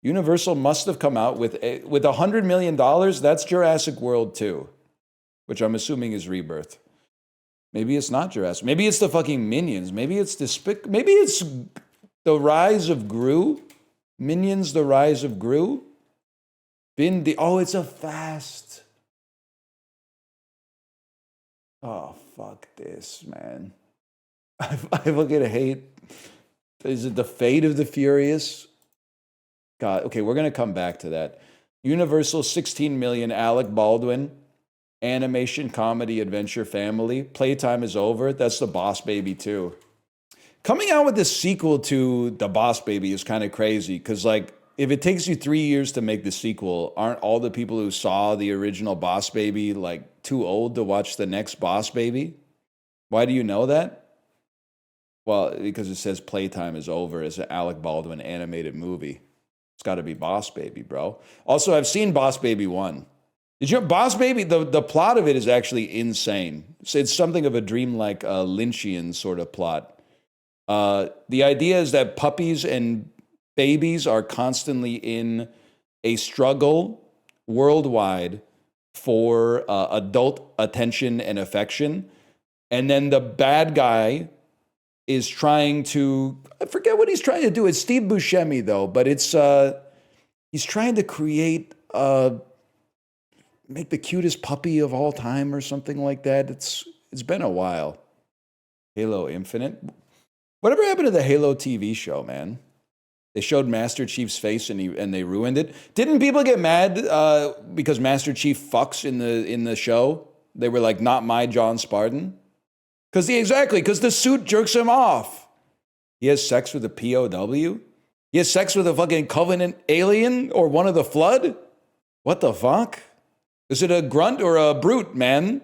Universal must have come out with $100 million. That's Jurassic World 2, which I'm assuming is Rebirth. Maybe it's not Jurassic. Maybe it's the fucking Minions. Maybe it's Maybe it's the Rise of Gru. Minions: The Rise of Gru. It's a fast. Oh, fuck this, man. I fucking hate. Is it the Fate of the Furious? God, okay, we're going to come back to that. Universal, 16 million, Alec Baldwin, animation, comedy, adventure, family. Playtime is over. That's the Boss Baby 2. Coming out with this sequel to The Boss Baby is kind of crazy because, like, if it takes you 3 years to make the sequel, aren't all the people who saw the original Boss Baby, like, too old to watch the next Boss Baby? Why do you know that? Well, because it says Playtime is over as an Alec Baldwin animated movie. It's got to be Boss Baby, bro. Also, I've seen Boss Baby 1. Did you know Boss Baby? The plot of it is actually insane. So it's something of a dreamlike Lynchian sort of plot. The idea is that puppies and babies are constantly in a struggle worldwide for adult attention and affection. And then the bad guy is trying to, I forget what he's trying to do. It's Steve Buscemi, though, but it's he's trying to create, make the cutest puppy of all time or something like that. It's been a while. Halo Infinite. Whatever happened to the Halo TV show, man? They showed Master Chief's face and they ruined it. Didn't people get mad because Master Chief fucks in the show? They were like, not my John Spartan. Because the suit jerks him off. He has sex with a POW? He has sex with a fucking Covenant alien or one of the Flood? What the fuck? Is it a grunt or a brute, man?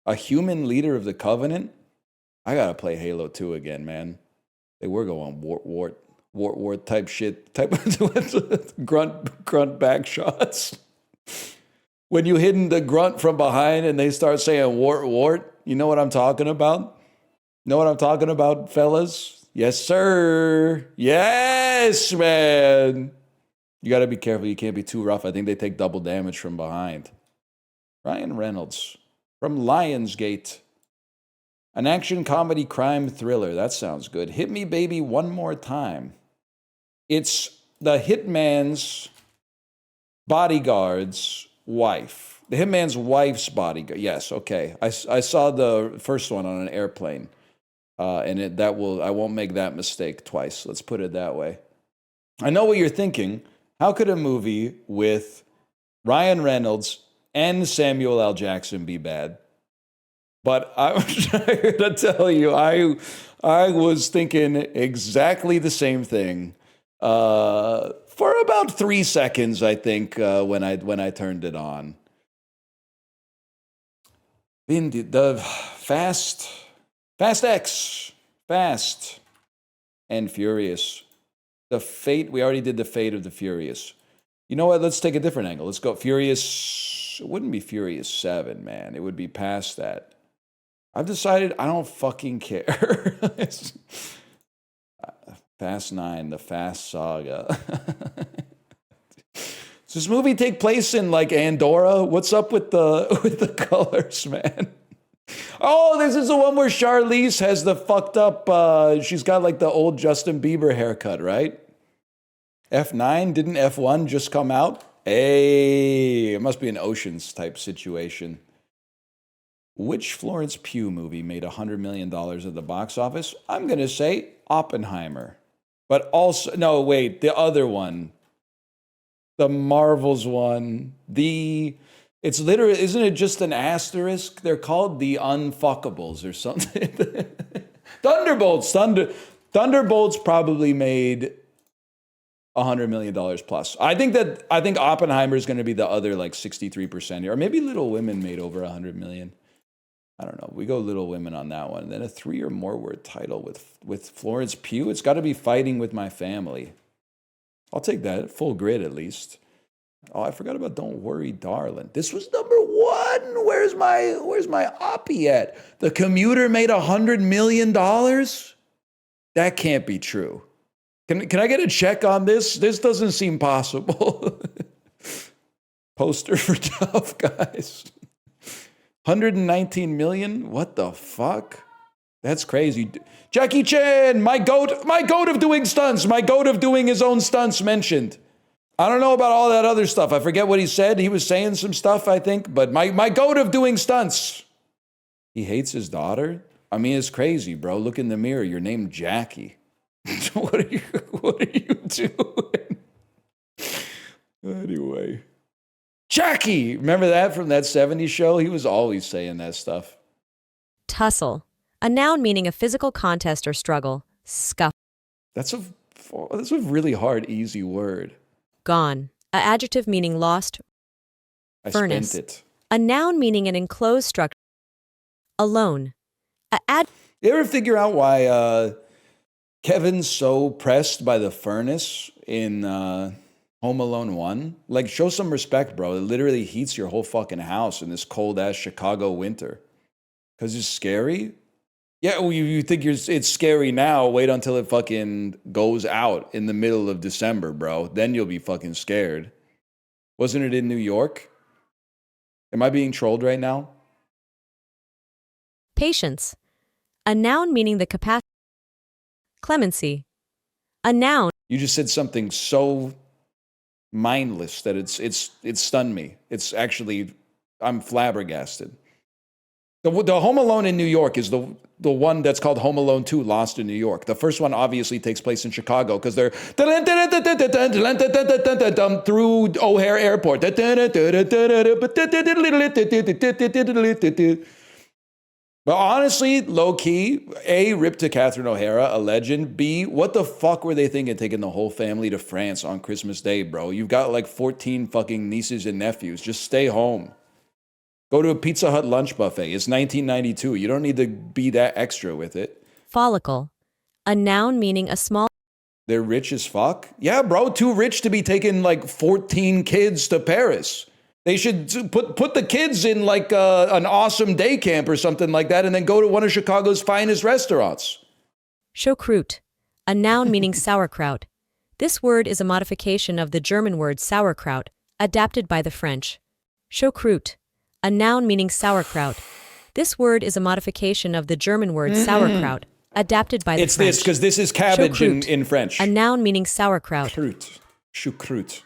A human leader of the Covenant? I gotta play Halo 2 again, man. They were going wart type shit, type of grunt back shots. When you hit the grunt from behind and they start saying wart, you know what I'm talking about? Know what I'm talking about, fellas? Yes, sir. Yes, man. You got to be careful. You can't be too rough. I think they take double damage from behind. Ryan Reynolds from Lionsgate. An action comedy crime thriller. That sounds good. Hit Me Baby One More Time. It's the hitman's bodyguard's wife. The hitman's wife's bodyguard. Yes, okay. I saw the first one on an airplane. And I won't make that mistake twice. Let's put it that way. I know what you're thinking. How could a movie with Ryan Reynolds and Samuel L. Jackson be bad? But I'm trying to tell you, I was thinking exactly the same thing for about 3 seconds, I think, when I turned it on. The Fast X, Fast and Furious. We already did the Fate of the Furious. You know what? Let's take a different angle. Let's go Furious. It wouldn't be Furious 7, man. It would be past that. I've decided I don't fucking care. Fast 9, the Fast Saga. Does this movie take place in like Andorra? What's up with the colors, man? Oh, this is the one where Charlize has the fucked up, she's got like the old Justin Bieber haircut, right? F9, didn't F1 just come out? Hey, it must be an Oceans type situation. Which Florence Pugh movie made $100 million at the box office? I'm going to say Oppenheimer. But also, no, wait, the other one. The Marvels one. It's literally, isn't it just an asterisk? They're called the Unfuckables or something. Thunderbolts. Thunderbolts probably made $100 million plus. I think Oppenheimer is going to be the other like 63%, or maybe Little Women made over $100 million. I don't know. We go Little Women on that one. And then a 3 or more word title with Florence Pugh. It's got to be Fighting with My Family. I'll take that. Full grid at least. Oh, I forgot about Don't Worry, Darling. This was number 1. Where's my Oppie at? The Commuter made $100 million? That can't be true. Can I get a check on this? This doesn't seem possible. Poster for Tough Guys. 119 million? What the fuck? That's crazy. Jackie Chan, my goat of doing stunts, my goat of doing his own stunts mentioned. I don't know about all that other stuff. I forget what he said. He was saying some stuff, I think, but my goat of doing stunts. He hates his daughter? I mean, it's crazy, bro. Look in the mirror. You're named Jackie. What are you doing? Anyway. Jackie! Remember that from that 70s show? He was always saying that stuff. Tussle. A noun meaning a physical contest or struggle. Scuff. That's a really hard, easy word. Gone. A adjective meaning lost. Furnace. Spent it. A noun meaning an enclosed structure. Alone. You ever figure out why Kevin's so pressed by the furnace in Home Alone 1? Like, show some respect, bro. It literally heats your whole fucking house in this cold-ass Chicago winter. Because it's scary? Yeah, well, you think it's scary now. Wait until it fucking goes out in the middle of December, bro. Then you'll be fucking scared. Wasn't it in New York? Am I being trolled right now? Patience. A noun meaning the capacity. Clemency. A noun. You just said something so mindless that it stunned me. It's actually, I'm flabbergasted. The Home Alone in New York is the one that's called Home Alone 2, Lost in New York. The first one obviously takes place in Chicago because they're through O'Hare Airport. But honestly, low-key, A, rip to Catherine O'Hara, a legend. B, what the fuck were they thinking taking the whole family to France on Christmas Day, bro? You've got like 14 fucking nieces and nephews. Just stay home. Go to a Pizza Hut lunch buffet. It's 1992. You don't need to be that extra with it. Follicle. A noun meaning a small. They're rich as fuck? Yeah, bro, too rich to be taking like 14 kids to Paris. They should put the kids in like an awesome day camp or something like that and then go to one of Chicago's finest restaurants. Choucroute. A noun meaning sauerkraut. This word is a modification of the German word sauerkraut, adapted by the French. Choucroute, a noun meaning sauerkraut. This word is a modification of the German word sauerkraut, adapted by the It's French. this, because this is cabbage in French. A noun meaning sauerkraut. Choucroute.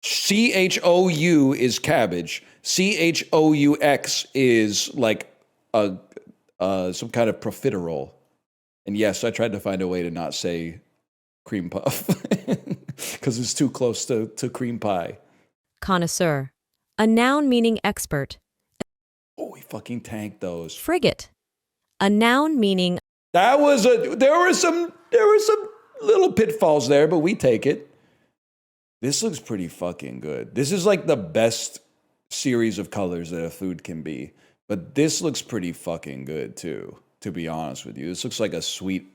CHOU is cabbage. CHOUX is like some kind of profiterole. And yes, I tried to find a way to not say cream puff because it's too close to cream pie. Connoisseur, a noun meaning expert. Oh, we fucking tanked those. Frigate, a noun meaning There were some little pitfalls there, but we take it. This looks pretty fucking good. This is like the best series of colors that a food can be. But this looks pretty fucking good too, to be honest with you. This looks like a sweet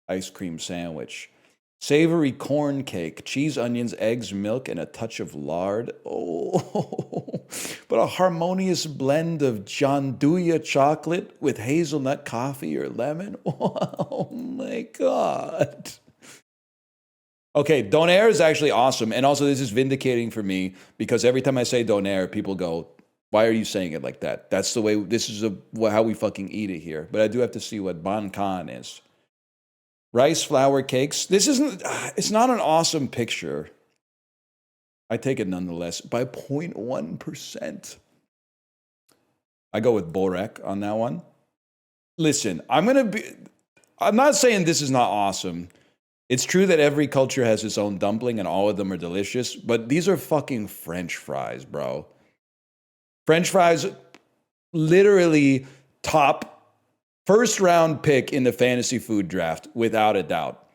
ice cream sandwich. Savory corn cake, cheese, onions, eggs, milk, and a touch of lard. Oh, but a harmonious blend of gianduja chocolate with hazelnut coffee or lemon. Oh my God. Okay, donair is actually awesome. And also this is vindicating for me because every time I say donair, people go, why are you saying it like that? That's the way, this is how we fucking eat it here. But I do have to see what bankan is. Rice flour cakes. It's not an awesome picture. I take it nonetheless by 0.1%. I go with Borek on that one. Listen, I'm not saying this is not awesome. It's true that every culture has its own dumpling and all of them are delicious, but these are fucking French fries, bro. French fries, literally top first round pick in the fantasy food draft, without a doubt.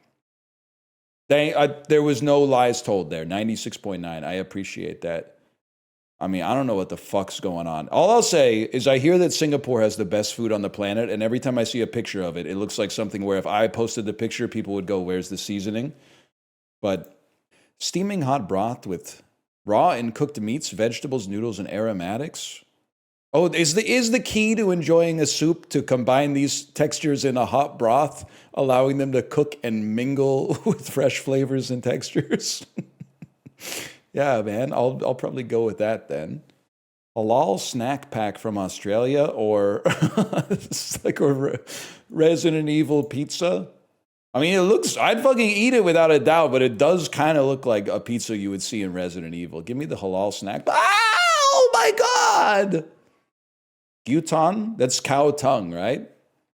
There was no lies told there. 96.9. I appreciate that. I mean, I don't know what the fuck's going on. All I'll say is I hear that Singapore has the best food on the planet, and every time I see a picture of it, it looks like something where if I posted the picture, people would go, where's the seasoning? But steaming hot broth with raw and cooked meats, vegetables, noodles, and aromatics. Oh, is the key to enjoying a soup to combine these textures in a hot broth, allowing them to cook and mingle with fresh flavors and textures? Yeah, man, I'll probably go with that then. Halal snack pack from Australia or it's like a Resident Evil pizza. I mean, I'd fucking eat it without a doubt, but it does kind of look like a pizza you would see in Resident Evil. Give me the halal snack. Oh my God! Gyutan, that's cow tongue, right?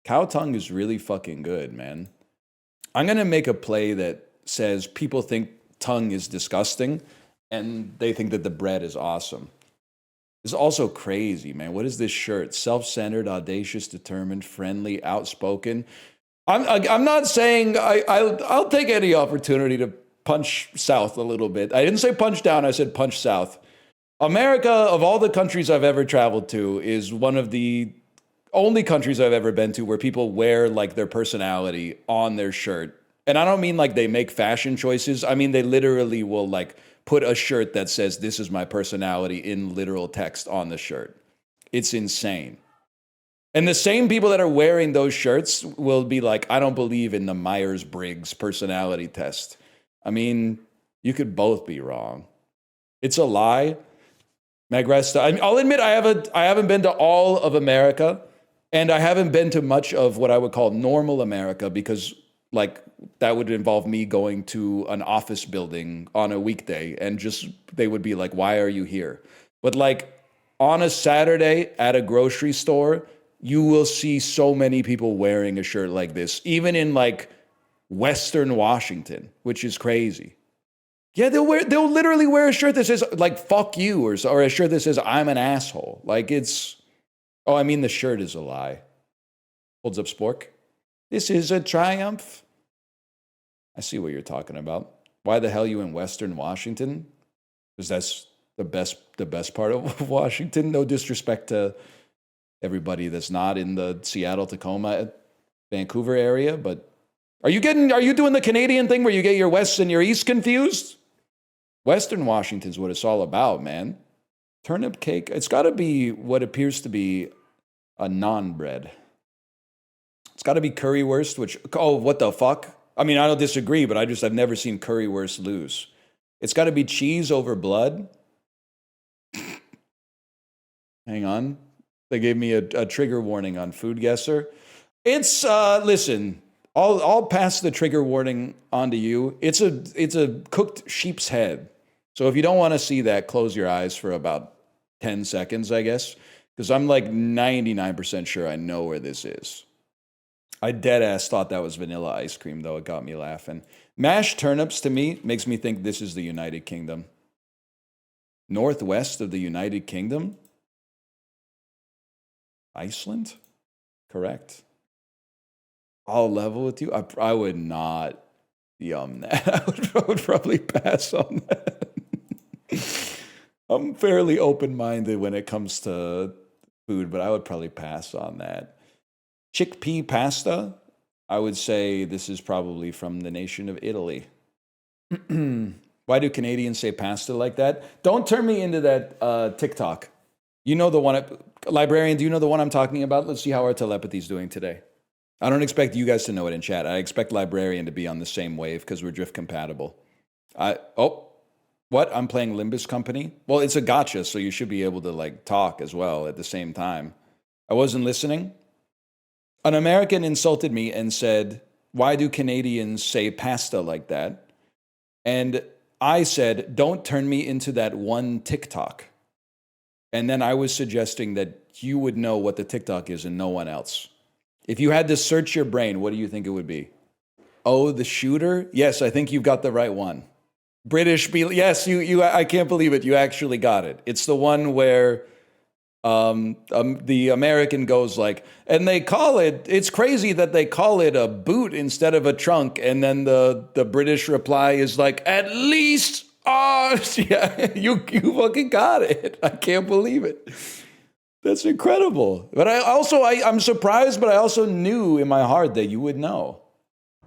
Cow tongue is really fucking good, man. I'm going to make a play that says people think tongue is disgusting and they think that the bread is awesome. It's also crazy, man. What is this shirt? Self-centered, audacious, determined, friendly, outspoken. I'm not saying I'll take any opportunity to punch south a little bit. I didn't say punch down. I said punch south. America, of all the countries I've ever traveled to, is one of the only countries I've ever been to where people wear like their personality on their shirt. And I don't mean like they make fashion choices. I mean, they literally will like put a shirt that says, this is my personality in literal text on the shirt. It's insane. And the same people that are wearing those shirts will be like, I don't believe in the Myers-Briggs personality test. I mean, you could both be wrong. It's a lie. Magresta, I'll admit I haven't been to all of America, and I haven't been to much of what I would call normal America because like that would involve me going to an office building on a weekday and just they would be like, why are you here? But like on a Saturday at a grocery store, you will see so many people wearing a shirt like this, even in like Western Washington, which is crazy. Yeah, they'll literally wear a shirt that says like fuck you or a shirt that says I'm an asshole. Like the shirt is a lie. Holds up Spork. This is a triumph. I see what you're talking about. Why the hell you in Western Washington? Because that's the best part of Washington. No disrespect to everybody that's not in the Seattle, Tacoma, Vancouver area, but are you doing the Canadian thing where you get your West and your East confused? Western Washington's what it's all about, man. Turnip cake, it's got to be what appears to be a naan bread. It's got to be currywurst, what the fuck? I mean, I don't disagree, but I've never seen currywurst lose. It's got to be cheese over blood. Hang on. They gave me a trigger warning on FoodGuessr. It's, listen, I'll pass the trigger warning on to you. It's a cooked sheep's head. So if you don't want to see that, close your eyes for about 10 seconds, I guess. Because I'm like 99% sure I know where this is. I deadass thought that was vanilla ice cream, though. It got me laughing. Mashed turnips, to me, makes me think this is the United Kingdom. Northwest of the United Kingdom? Iceland? Correct. I'll level with you. I would not yum that. I would probably pass on that. I'm fairly open-minded when it comes to food, but I would probably pass on that. Chickpea pasta, I would say this is probably from the nation of Italy. Why do Canadians say pasta like that? Don't turn me into that TikTok. You know the one, Librarian, do you know the one I'm talking about? Let's see how our telepathy's doing today. I don't expect you guys to know it in chat. I expect Librarian to be on the same wave because we're drift compatible. What? I'm playing Limbus Company? Well, it's a gotcha, so you should be able to like talk as well at the same time. I wasn't listening. An American insulted me and said, why do Canadians say pasta like that? And I said, don't turn me into that one TikTok. And then I was suggesting that you would know what the TikTok is and no one else. If you had to search your brain, what do you think it would be? Oh, the shooter? Yes, I think you've got the right one. Yes, I can't believe it. You actually got it. It's the one where the American goes like, and they call it, it's crazy that they call it a boot instead of a trunk. And then the British reply is like, at least, yeah, you fucking got it. I can't believe it. That's incredible. But I'm surprised, but I also knew in my heart that you would know.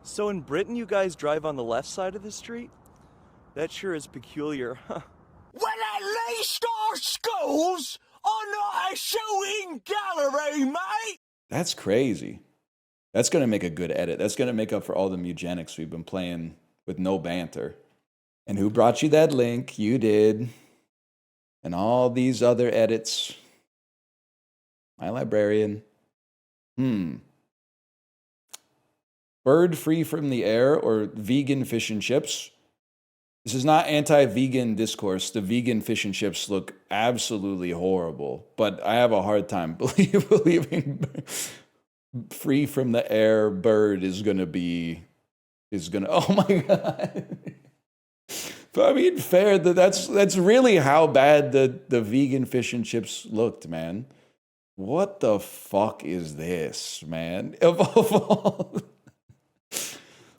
So in Britain, you guys drive on the left side of the street? That sure is peculiar, huh? Well, at least our schools are not a shooting gallery, mate! That's crazy. That's going to make a good edit. That's going to make up for all the eugenics we've been playing with no banter. And who brought you that link? You did. And all these other edits. My librarian. Bird free from the air or vegan fish and chips? This is not anti-vegan discourse. The vegan fish and chips look absolutely horrible, but I have a hard time believing free from the air bird is gonna, oh my God. But I mean, fair, that's really how bad the vegan fish and chips looked, man. What the fuck is this, man? Of all...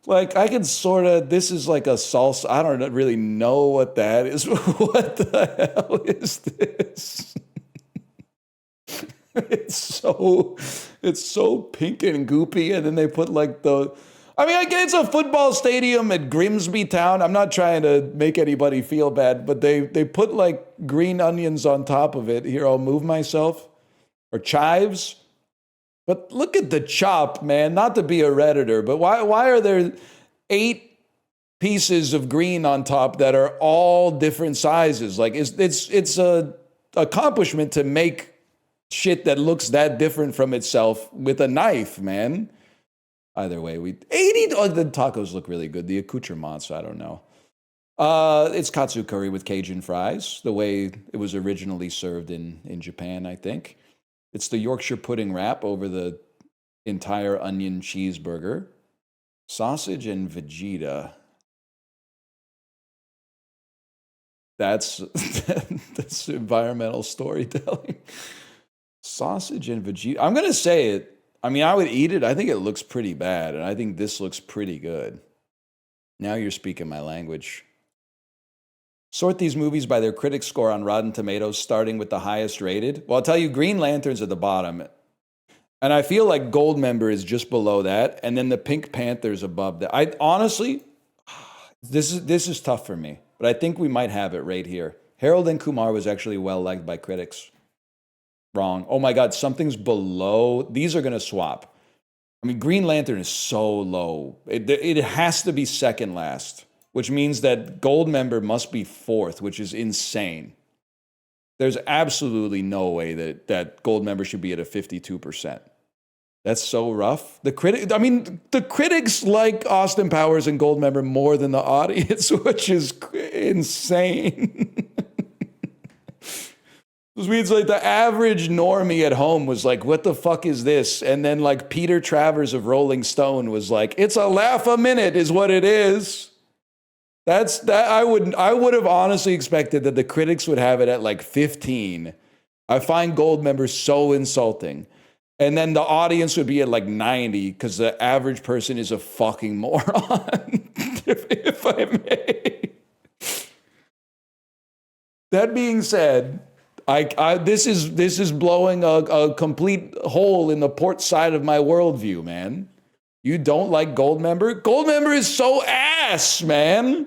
Like, I can sort of, this is like a salsa. I don't really know what that is. What the hell is this? It's so pink and goopy. And then they put like I guess it's a football stadium at Grimsby Town. I'm not trying to make anybody feel bad, but they put like green onions on top of it. Here, I'll move myself. Or chives. But look at the chop, man. Not to be a Redditor, but why are there 8 pieces of green on top that are all different sizes? Like it's a accomplishment to make shit that looks that different from itself with a knife, man. Either way, the tacos look really good. The accoutrements, I don't know. It's katsu curry with Cajun fries, the way it was originally served in Japan, I think. It's the Yorkshire pudding wrap over the entire onion cheeseburger. Sausage and Vegeta. That's environmental storytelling. Sausage and Vegeta. I'm going to say it. I mean, I would eat it. I think it looks pretty bad, and I think this looks pretty good. Now you're speaking my language. Sort these movies by their critic score on Rotten Tomatoes, starting with the highest rated. Well, I'll tell you, Green Lantern's at the bottom. And I feel like Goldmember is just below that. And then the Pink Panther's above that. I honestly, this is tough for me. But I think we might have it right here. Harold and Kumar was actually well liked by critics. Wrong. Oh my God, something's below. These are going to swap. I mean, Green Lantern is so low. It has to be second last, which means that Goldmember must be fourth, which is insane. There's absolutely no way that Goldmember should be at a 52%. That's so rough. The critics like Austin Powers and Goldmember more than the audience, which is insane. Which means like the average normie at home was like, what the fuck is this? And then like Peter Travers of Rolling Stone was like, it's a laugh a minute is what it is. I would have honestly expected that the critics would have it at like 15. I find Goldmember so insulting. And then the audience would be at like 90 because the average person is a fucking moron, if I may. That being said, this is blowing a complete hole in the port side of my worldview, man. You don't like Goldmember? Goldmember is so ass, man.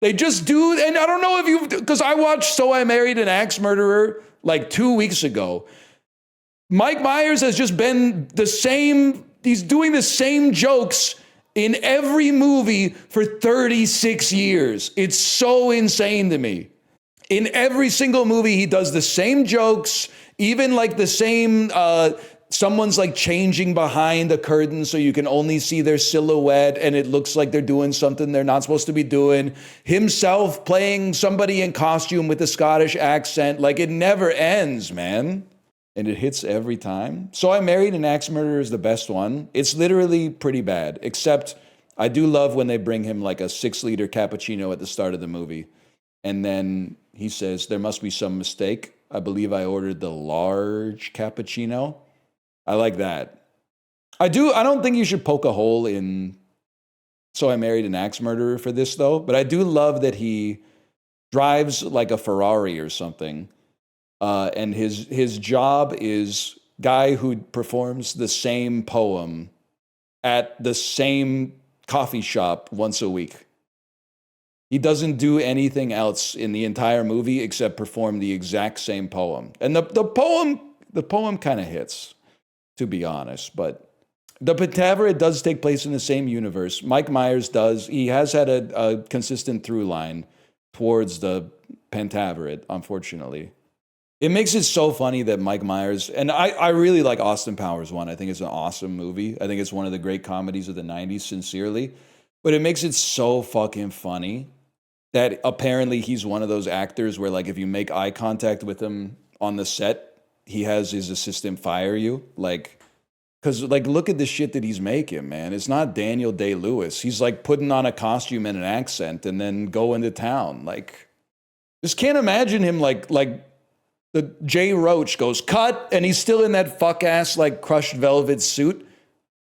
They just do, and I don't know if you, because I watched So I Married an Axe Murderer like 2 weeks ago. Mike Myers has just been the same, he's doing the same jokes in every movie for 36 years. It's so insane to me. In every single movie, he does the same jokes, even like the same, someone's like changing behind the curtain so you can only see their silhouette and it looks like they're doing something they're not supposed to be doing. Himself playing somebody in costume with a Scottish accent. Like it never ends, man. And it hits every time. So I Married an Axe Murderer is the best one. It's literally pretty bad, except I do love when they bring him like a 6-liter cappuccino at the start of the movie. And then he says, there must be some mistake. I believe I ordered the large cappuccino. I like that. I don't think you should poke a hole in So I Married an Axe Murderer for this though. But I do love that he drives like a Ferrari or something. And his job is guy who performs the same poem at the same coffee shop once a week. He doesn't do anything else in the entire movie except perform the exact same poem. And the poem kind of hits, to be honest. But the Pentaveret does take place in the same universe. Mike Myers does. He has had a consistent through line towards the Pentaveret, unfortunately. It makes it so funny that Mike Myers, and I really like Austin Powers 1. I think it's an awesome movie. I think it's one of the great comedies of the 90s, sincerely. But it makes it so fucking funny that apparently he's one of those actors where like if you make eye contact with him on the set, he has his assistant fire you. Like, because like look at the shit that he's making, man. It's not Daniel Day-Lewis. He's like putting on a costume and an accent and then going to town. Like, just can't imagine him like the Jay Roach goes, cut, and he's still in that fuck-ass, like, crushed velvet suit.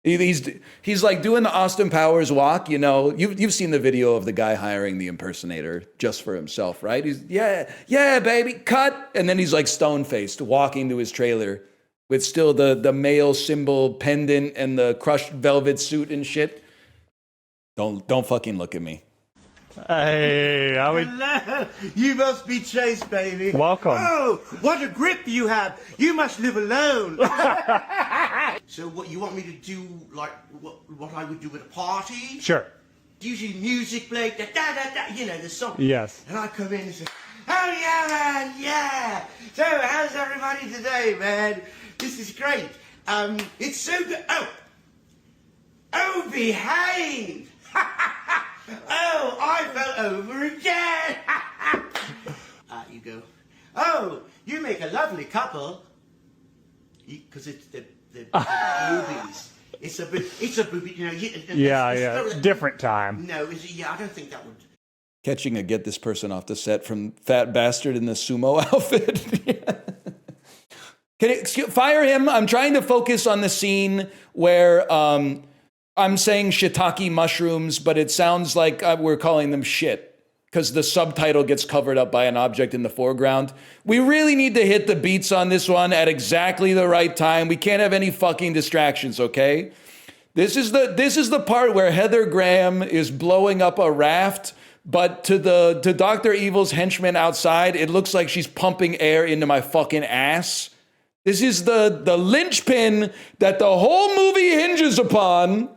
He's like doing the Austin Powers walk, you know. You've seen the video of the guy hiring the impersonator just for himself, right? He's, yeah, baby, cut. And then he's like stone-faced, walking to his trailer with still the male symbol pendant and the crushed velvet suit and shit. Don't fucking look at me. Hey, how we... Hello. You must be Chase, baby. Welcome. Oh, what a grip you have. You must live alone. So what, you want me to do, like, what I would do at a party? Sure. Usually music play, da-da-da-da, you know, the song. Yes. And I come in and say, oh, yeah, man, yeah. So how's everybody today, man? This is great. It's so good. Oh, behave. Oh, I fell over again. You go, oh, you make a lovely couple. Because it's the boobies. It's a booby, you know. Yeah. Different time. No, I don't think that would. Catching a get this person off the set from Fat Bastard in the sumo outfit. Fire him. I'm trying to focus on the scene where I'm saying shiitake mushrooms, but it sounds like we're calling them shit because the subtitle gets covered up by an object in the foreground. We really need to hit the beats on this one at exactly the right time. We can't have any fucking distractions, okay? This is the part where Heather Graham is blowing up a raft, but to Dr. Evil's henchman outside, it looks like she's pumping air into my fucking ass. This is the linchpin that the whole movie hinges upon.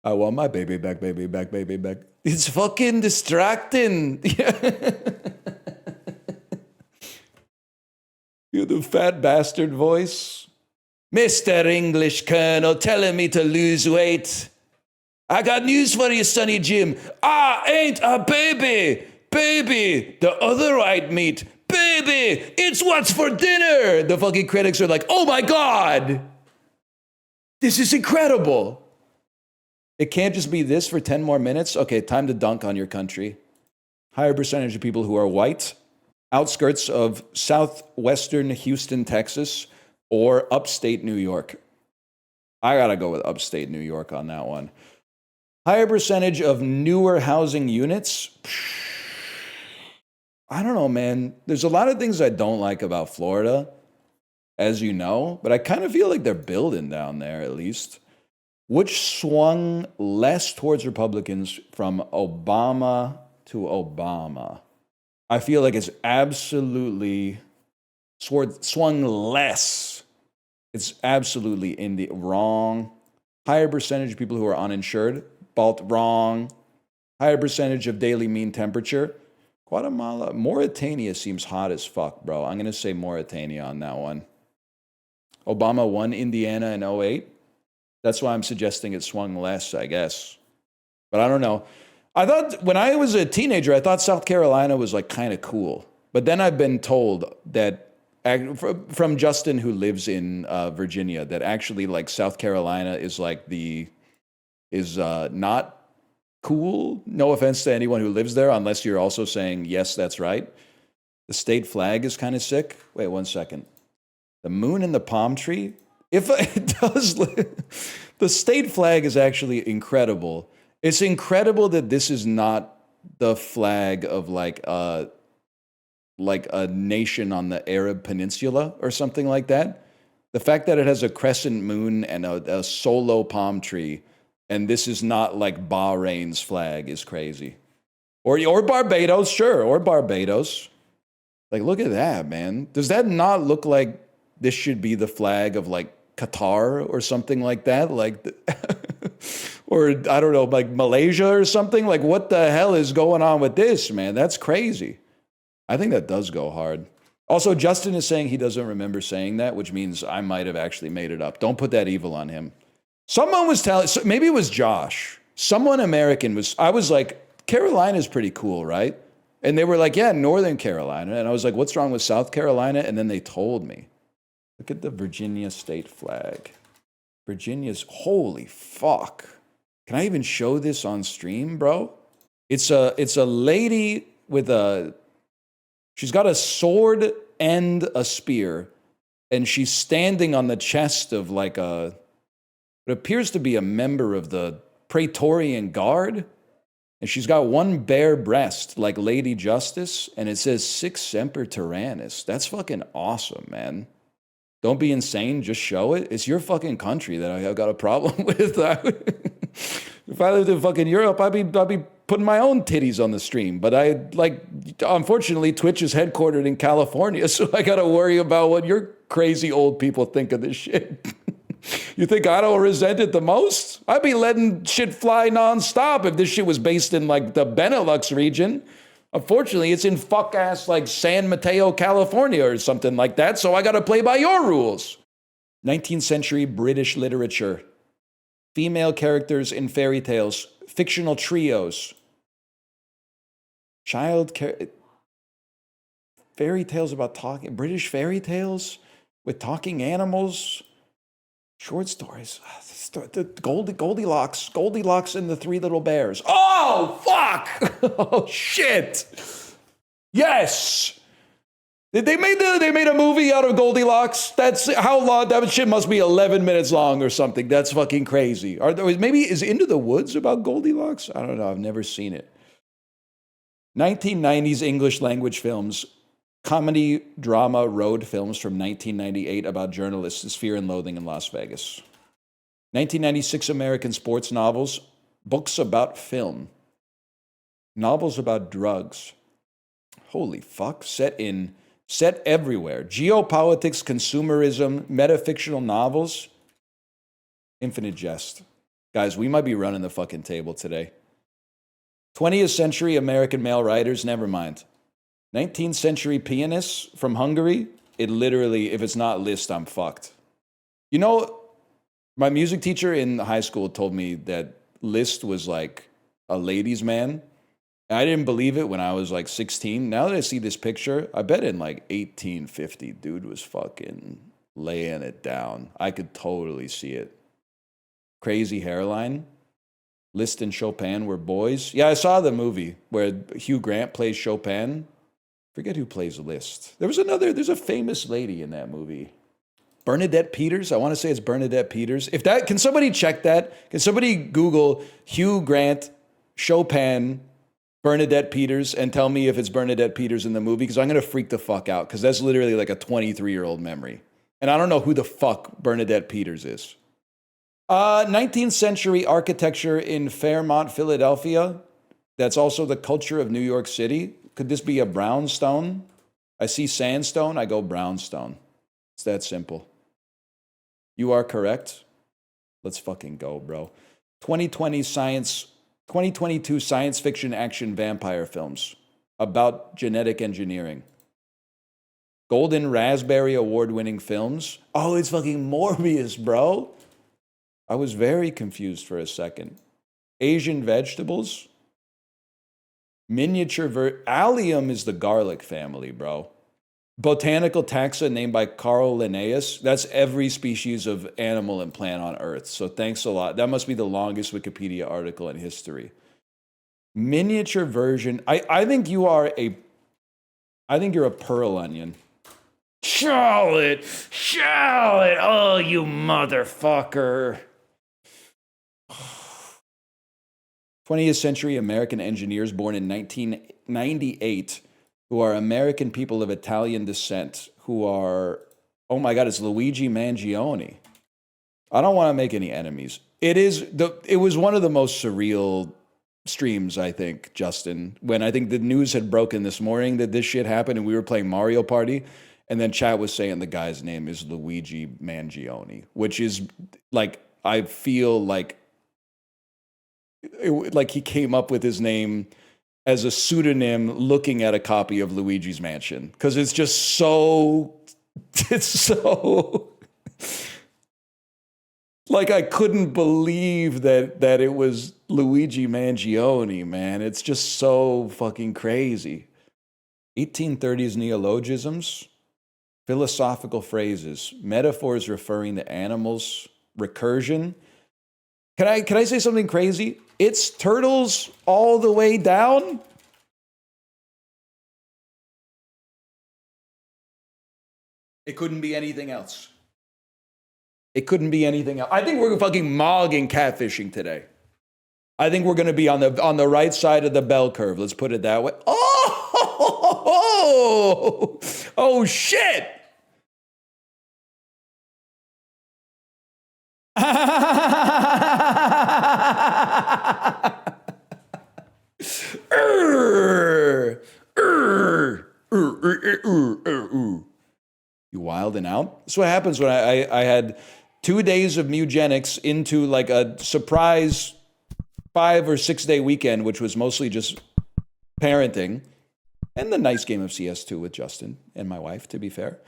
I want my baby back, baby back, baby back. It's fucking distracting. You the fat bastard voice. Mr. English Colonel telling me to lose weight. I got news for you, Sonny Jim. I ain't a baby. Baby, the other white meat. Baby, it's what's for dinner. The fucking critics are like, oh my God. This is incredible. It can't just be this for 10 more minutes. Okay, time to dunk on your country. Higher percentage of people who are white, outskirts of southwestern Houston, Texas, or upstate New York. I gotta go with upstate New York on that one. Higher percentage of newer housing units. I don't know, man. There's a lot of things I don't like about Florida, as you know, but I kind of feel like they're building down there at least. Which swung less towards Republicans from Obama to Obama. I feel like it's absolutely swung less. It's absolutely in the wrong. Higher percentage of people who are uninsured. Both wrong. Higher percentage of daily mean temperature. Guatemala, Mauritania seems hot as fuck, bro. I'm going to say Mauritania on that one. Obama won Indiana in 2008. That's why I'm suggesting it swung less, I guess. But I don't know. I thought when I was a teenager, I thought South Carolina was like kind of cool. But then I've been told that from Justin, who lives in Virginia, that actually like South Carolina is like not cool. No offense to anyone who lives there, unless you're also saying, yes, that's right. The state flag is kind of sick. Wait 1 second. The moon and the palm tree. If it does, the state flag is actually incredible. It's incredible that this is not the flag of like a nation on the Arab Peninsula or something like that. The fact that it has a crescent moon and a solo palm tree, and this is not like Bahrain's flag, is crazy. Or Barbados, sure, or Barbados. Like, look at that, man. Does that not look like this should be the flag of like Qatar or something like that? Like, or I don't know, like Malaysia or something? Like, what the hell is going on with this, man? That's crazy. I think that does go hard. Also, Justin is saying he doesn't remember saying that, which means I might have actually made it up. Don't put that evil on him. Someone was telling, maybe it was Josh. Someone American was, I was like, Carolina's pretty cool, right? And they were like, yeah, Northern Carolina. And I was like, what's wrong with South Carolina? And then they told me. Look at the Virginia state flag. Virginia's, holy fuck. Can I even show this on stream, bro? It's a lady with she's got a sword and a spear, and she's standing on the chest of like it appears to be a member of the Praetorian Guard, and she's got one bare breast like Lady Justice, and it says Sic Semper Tyrannis. That's fucking awesome, man. Don't be insane, just show it. It's your fucking country that I've got a problem with. If I lived in fucking Europe, I'd be putting my own titties on the stream. But unfortunately, Twitch is headquartered in California, so I gotta worry about what your crazy old people think of this shit. You think I don't resent it the most? I'd be letting shit fly nonstop if this shit was based in like the Benelux region. Unfortunately, it's in fuck-ass like San Mateo, California or something like that, so I gotta play by your rules. 19th century British literature. Female characters in fairy tales. Fictional trios. Fairy tales about talking. British fairy tales with talking animals. Short stories. The Goldilocks and the Three Little Bears. Oh, fuck! Oh, shit! Yes! They made a movie out of Goldilocks? That's how long? That shit must be 11 minutes long or something. That's fucking crazy. Maybe is Into the Woods about Goldilocks? I don't know. I've never seen it. 1990s English language films. Comedy, drama, road films from 1998 about journalists' fear and loathing in Las Vegas. 1996 American sports novels. Books about film. Novels about drugs. Holy fuck. Set in Set everywhere. Geopolitics, consumerism, metafictional novels. Infinite jest. Guys, we might be running the fucking table today. 20th century American male writers, never mind. 19th century pianists from Hungary, it literally, if it's not Liszt, I'm fucked. You know, my music teacher in high school told me that Liszt was like a ladies' man. I didn't believe it when I was like 16. Now that I see this picture, I bet in like 1850, dude was fucking laying it down. I could totally see it. Crazy hairline. Liszt and Chopin were boys. Yeah, I saw the movie where Hugh Grant plays Chopin. Forget who plays Liszt. There's a famous lady in that movie. Bernadette Peters. I want to say it's Bernadette Peters. Can somebody check that? Can somebody Google Hugh Grant, Chopin, Bernadette Peters, and tell me if it's Bernadette Peters in the movie? Because I'm going to freak the fuck out, because that's literally like a 23-year-old memory. And I don't know who the fuck Bernadette Peters is. 19th century architecture in Fairmont, Philadelphia. That's also the culture of New York City. Could this be a brownstone? I see sandstone, I go brownstone. It's that simple. You are correct. Let's fucking go, bro. 2022 science fiction action vampire films about genetic engineering. Golden Raspberry Award-winning films. Oh, it's fucking Morbius, bro. I was very confused for a second. Asian vegetables. Allium is the garlic family, bro. Botanical taxa named by Carl Linnaeus. That's every species of animal and plant on Earth. So thanks a lot. That must be the longest Wikipedia article in history. Miniature version. I think you're a pearl onion. Charlotte! Oh, you motherfucker. 20th century American engineers born in 1998 who are American people of Italian descent who are, oh my God, it's Luigi Mangione. I don't want to make any enemies. It was one of the most surreal streams, I think, Justin, when I think the news had broken this morning that this shit happened and we were playing Mario Party, and then chat was saying the guy's name is Luigi Mangione, which is like, I feel like he came up with his name as a pseudonym looking at a copy of Luigi's Mansion. Because it's just so... It's so... Like, I couldn't believe that it was Luigi Mangione, man. It's just so fucking crazy. 1830s neologisms, philosophical phrases, metaphors referring to animals, recursion. Can I say something crazy? It's turtles all the way down. It couldn't be anything else. It couldn't be anything else. I think we're fucking mogging catfishing today. I think we're going to be on the right side of the bell curve. Let's put it that way. Oh shit. You wilding out? That's what happens when I had 2 days of Mugenics into like a surprise 5 or 6 day weekend, which was mostly just parenting and the nice game of CS2 with Justin and my wife, to be fair.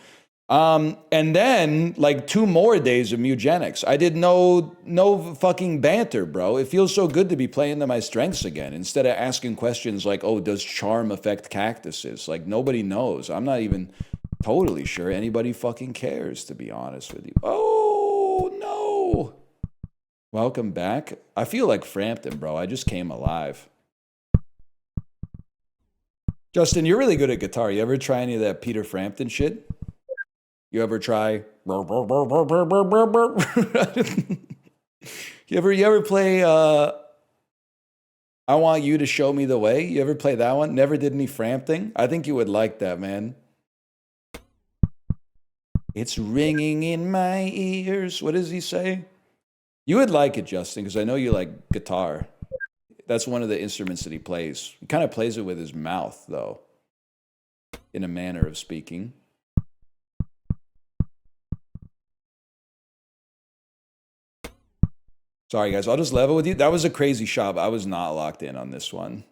And then like 2 more days of Mugenics. I did no fucking banter, bro. It feels so good to be playing to my strengths again instead of asking questions like, oh, does charm affect cactuses? Like, nobody knows. I'm not even totally sure anybody fucking cares, to be honest with you. Oh, no. Welcome back. I feel like Frampton, bro. I just came alive. Justin, you're really good at guitar. You ever try any of that Peter Frampton shit? You ever try? You ever play I Want You to Show Me the Way? You ever play that one? Never did any Frampton? I think you would like that, man. It's ringing in my ears. What does he say? You would like it, Justin, because I know you like guitar. That's one of the instruments that he plays. He kind of plays it with his mouth, though. in a manner of speaking. Sorry, guys. I'll just level with you. That was a crazy shot. I was not locked in on this one.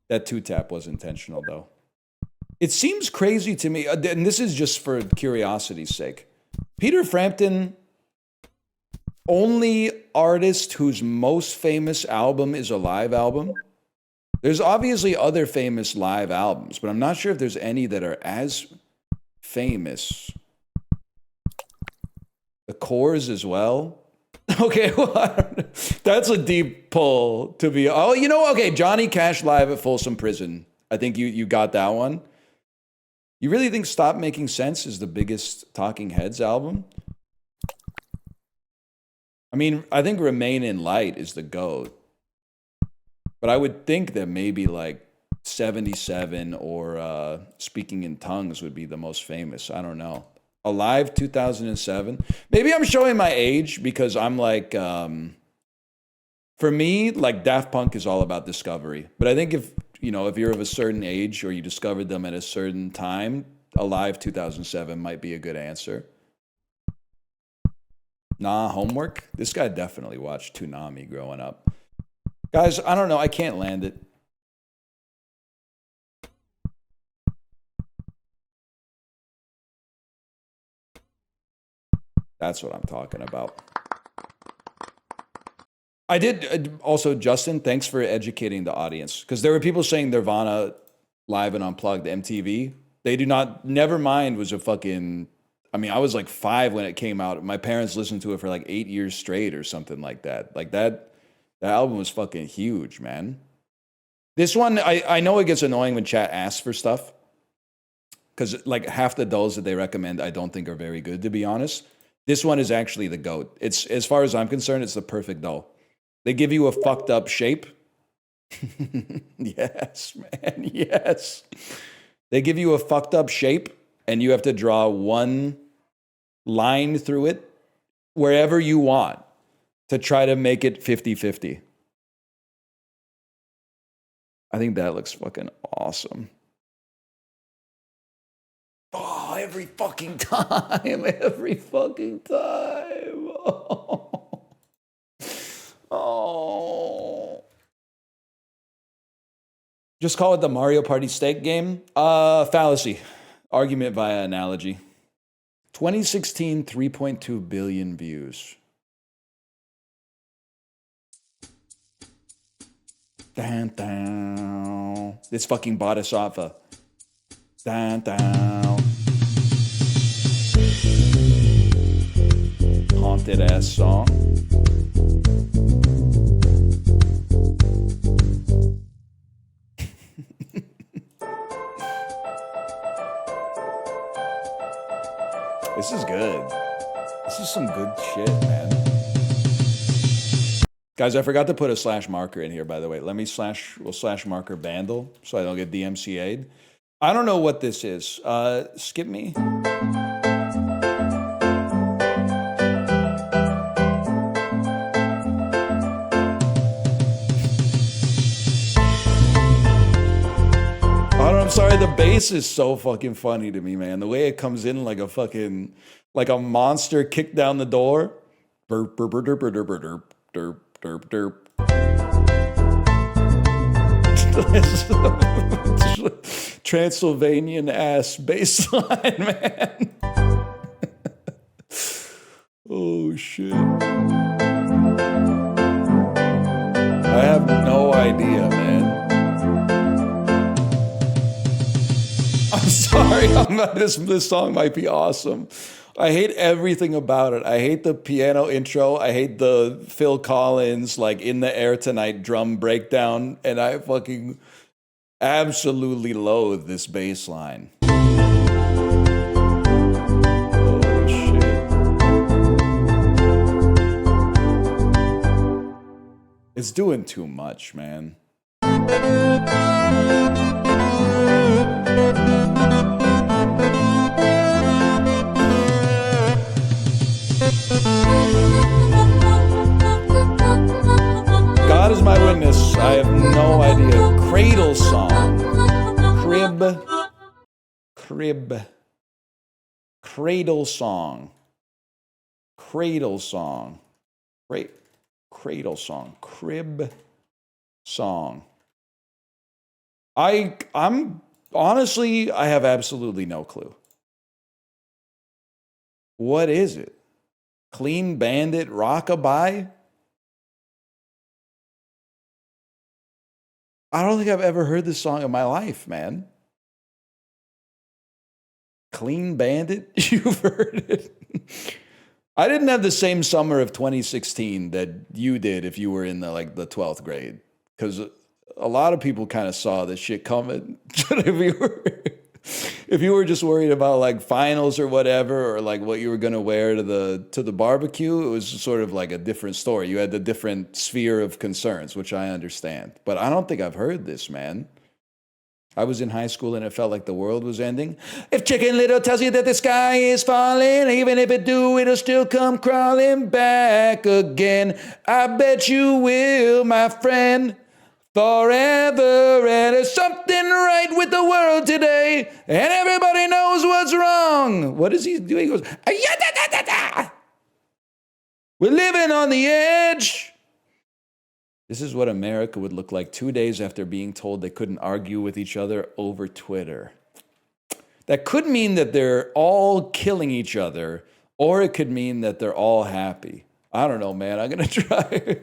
That 2-tap was intentional, though. It seems crazy to me, and this is just for curiosity's sake. Peter Frampton, only artist whose most famous album is a live album. There's obviously other famous live albums, but I'm not sure if there's any that are as famous. The Cores as well. Okay, well, that's a deep pull to be. Oh, you know, okay, Johnny Cash live at Folsom Prison. I think you got that one. You really think Stop Making Sense is the biggest Talking Heads album? I mean, I think Remain in Light is the GOAT. But I would think that maybe like 77 or Speaking in Tongues would be the most famous. I don't know. Alive 2007. Maybe I'm showing my age because I'm like, for me, like Daft Punk is all about discovery. But I think if you're of a certain age or you discovered them at a certain time, Alive 2007 might be a good answer. Nah, Homework. This guy definitely watched Toonami growing up. Guys, I don't know. I can't land it. That's what I'm talking about. I did also, Justin, thanks for educating the audience. Because there were people saying Nirvana live and unplugged MTV. They do not, Nevermind was a fucking, I mean, I was like 5 when it came out. My parents listened to it for like 8 years straight or something like that. Like that album was fucking huge, man. This one, I know it gets annoying when chat asks for stuff. Because like half the dulls that they recommend I don't think are very good, to be honest. This one is actually the GOAT. It's, as far as I'm concerned, it's the perfect dull. They give you a fucked up shape. Yes, man, yes. They give you a fucked up shape, and you have to draw one line through it wherever you want to try to make it 50-50. I think that looks fucking awesome. Oh, every fucking time. Every fucking time. Oh. Just call it the Mario Party steak game. Fallacy. Argument via analogy. 2016, 3.2 billion views. Down, down. It's fucking Bodhisattva. Down, down. Haunted ass song. This is good. This is some good shit, man. Guys, I forgot to put a slash marker in here, by the way. We'll slash marker Bandle so I don't get DMCA'd. I don't know what this is. Skip me. I'm sorry, the bass is so fucking funny to me, man. The way it comes in like a fucking, like a monster kick down the door. Burp, burp, burp, burp, burp, burp, derp, derp, derp. Transylvanian ass bass line, man. Oh shit. I have no idea, man. I'm sorry, this song might be awesome. I hate everything about it. I hate the piano intro. I hate the Phil Collins, like, In the Air Tonight drum breakdown. And I fucking absolutely loathe this bass line. Oh, shit. It's doing too much, man. God is my witness. I have no idea. Cradle Crib. Cradle song. Cradle song. Cradle song. Crib song. I'm honestly, I have absolutely no clue. What is it? Clean Bandit Rockabye? I don't think I've ever heard this song in my life, man. Clean Bandit? You've heard it? I didn't have the same summer of 2016 that you did if you were in the 12th grade. Because a lot of people kind of saw this shit coming. If you were just worried about finals or whatever, or what you were gonna wear to the barbecue, it was sort of a different story. You had the different sphere of concerns, which I understand. But I don't think I've heard this, man. I was in high school and it felt like the world was ending. If Chicken Little tells you that the sky is falling, even if it do, it'll still come crawling back again. I bet you will, my friend. Forever, and there's something right with the world today, and everybody knows what's wrong. What is he doing? He goes, "Ah-ya-da-da-da-da." We're living on the edge. This is what America would look like 2 days after being told they couldn't argue with each other over Twitter. That could mean that they're all killing each other, or it could mean that they're all happy. I don't know, man. I'm going to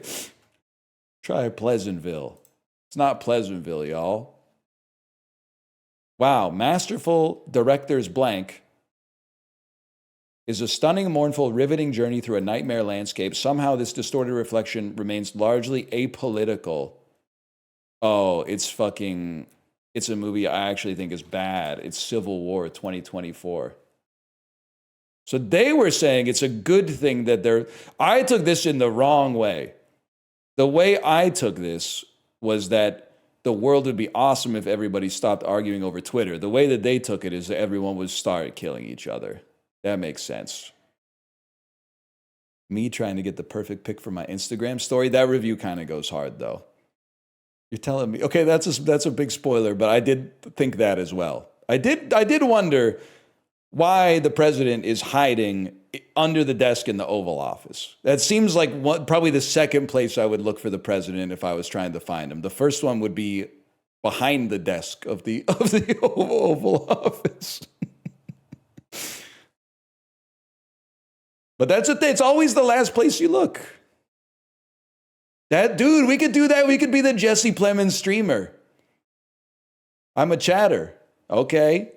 try Pleasantville. It's not Pleasantville, y'all. Wow, masterful director's blank is a stunning, mournful, riveting journey through a nightmare landscape. Somehow this distorted reflection remains largely apolitical. Oh, it's a movie I actually think is bad. It's Civil War 2024. So they were saying it's a good thing that I took this in the wrong way. The way I took this was that the world would be awesome if everybody stopped arguing over Twitter. The way that they took it is that everyone would start killing each other. That makes sense. Me trying to get the perfect pic for my Instagram story, that review kind of goes hard, though. You're telling me, okay, that's a big spoiler, but I did think that as well. I did wonder why the president is hiding under the desk in the Oval Office. That seems like probably the second place I would look for the president if I was trying to find him. The first one would be behind the desk of the Oval Office. But that's the thing. It's always the last place you look. Dude, we could do that. We could be the Jesse Plemons streamer. I'm a chatter. Okay.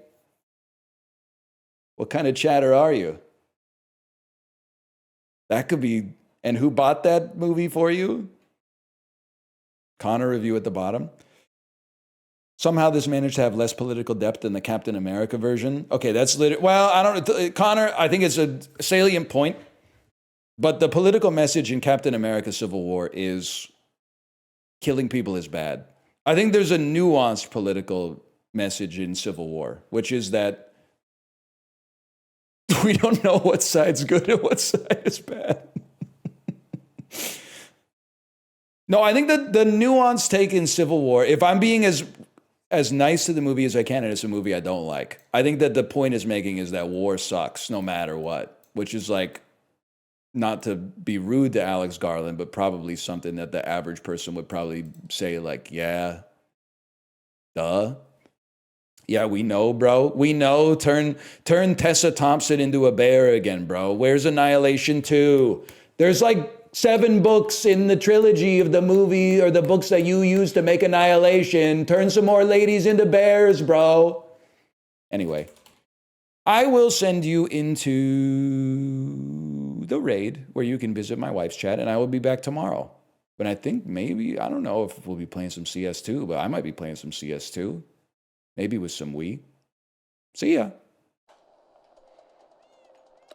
What kind of chatter are you? That could be, and who bought that movie for you? Connor review at the bottom. Somehow this managed to have less political depth than the Captain America version. Okay, that's well, I don't, Connor, I think it's a salient point, but the political message in Captain America Civil War is killing people is bad. I think there's a nuanced political message in Civil War, which is that we don't know what side's good and what side is bad. No, I think that the nuance take in Civil War, if I'm being as nice to the movie as I can, and it's a movie I don't like, I think that the point it's making is that war sucks no matter what, which is not to be rude to Alex Garland, but probably something that the average person would probably say yeah, duh. Yeah, we know, bro. We know. Turn Tessa Thompson into a bear again, bro. Where's Annihilation 2? There's 7 books in the trilogy of the movie or the books that you use to make Annihilation. Turn some more ladies into bears, bro. Anyway, I will send you into the raid where you can visit my wife's chat, and I will be back tomorrow. But I think maybe, I don't know if we'll be playing some CS2, but I might be playing some CS2. Maybe with some Wii. See ya.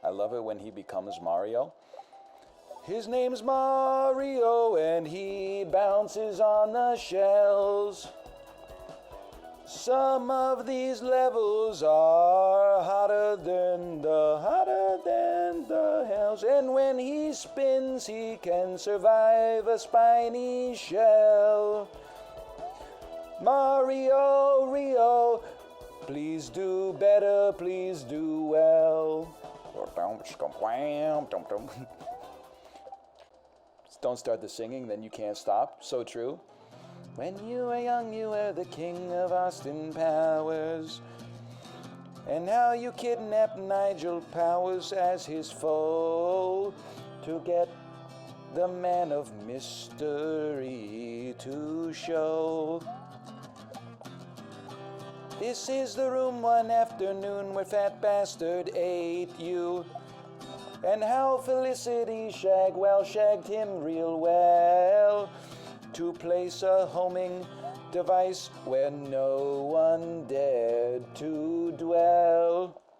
I love it when he becomes Mario. His name's Mario and he bounces on the shells. Some of these levels are hotter than the hells. And when he spins, he can survive a spiny shell. Mario, Rio, Please do better, please do well. Don't start the singing, then you can't stop. So true. When you were young, you were the king of Austin Powers. And now you kidnapped Nigel Powers as his foe to get the man of mystery to show. This is the room one afternoon where Fat Bastard ate you. And how Felicity Shagwell shagged him real well to place a homing device where no one dared to dwell.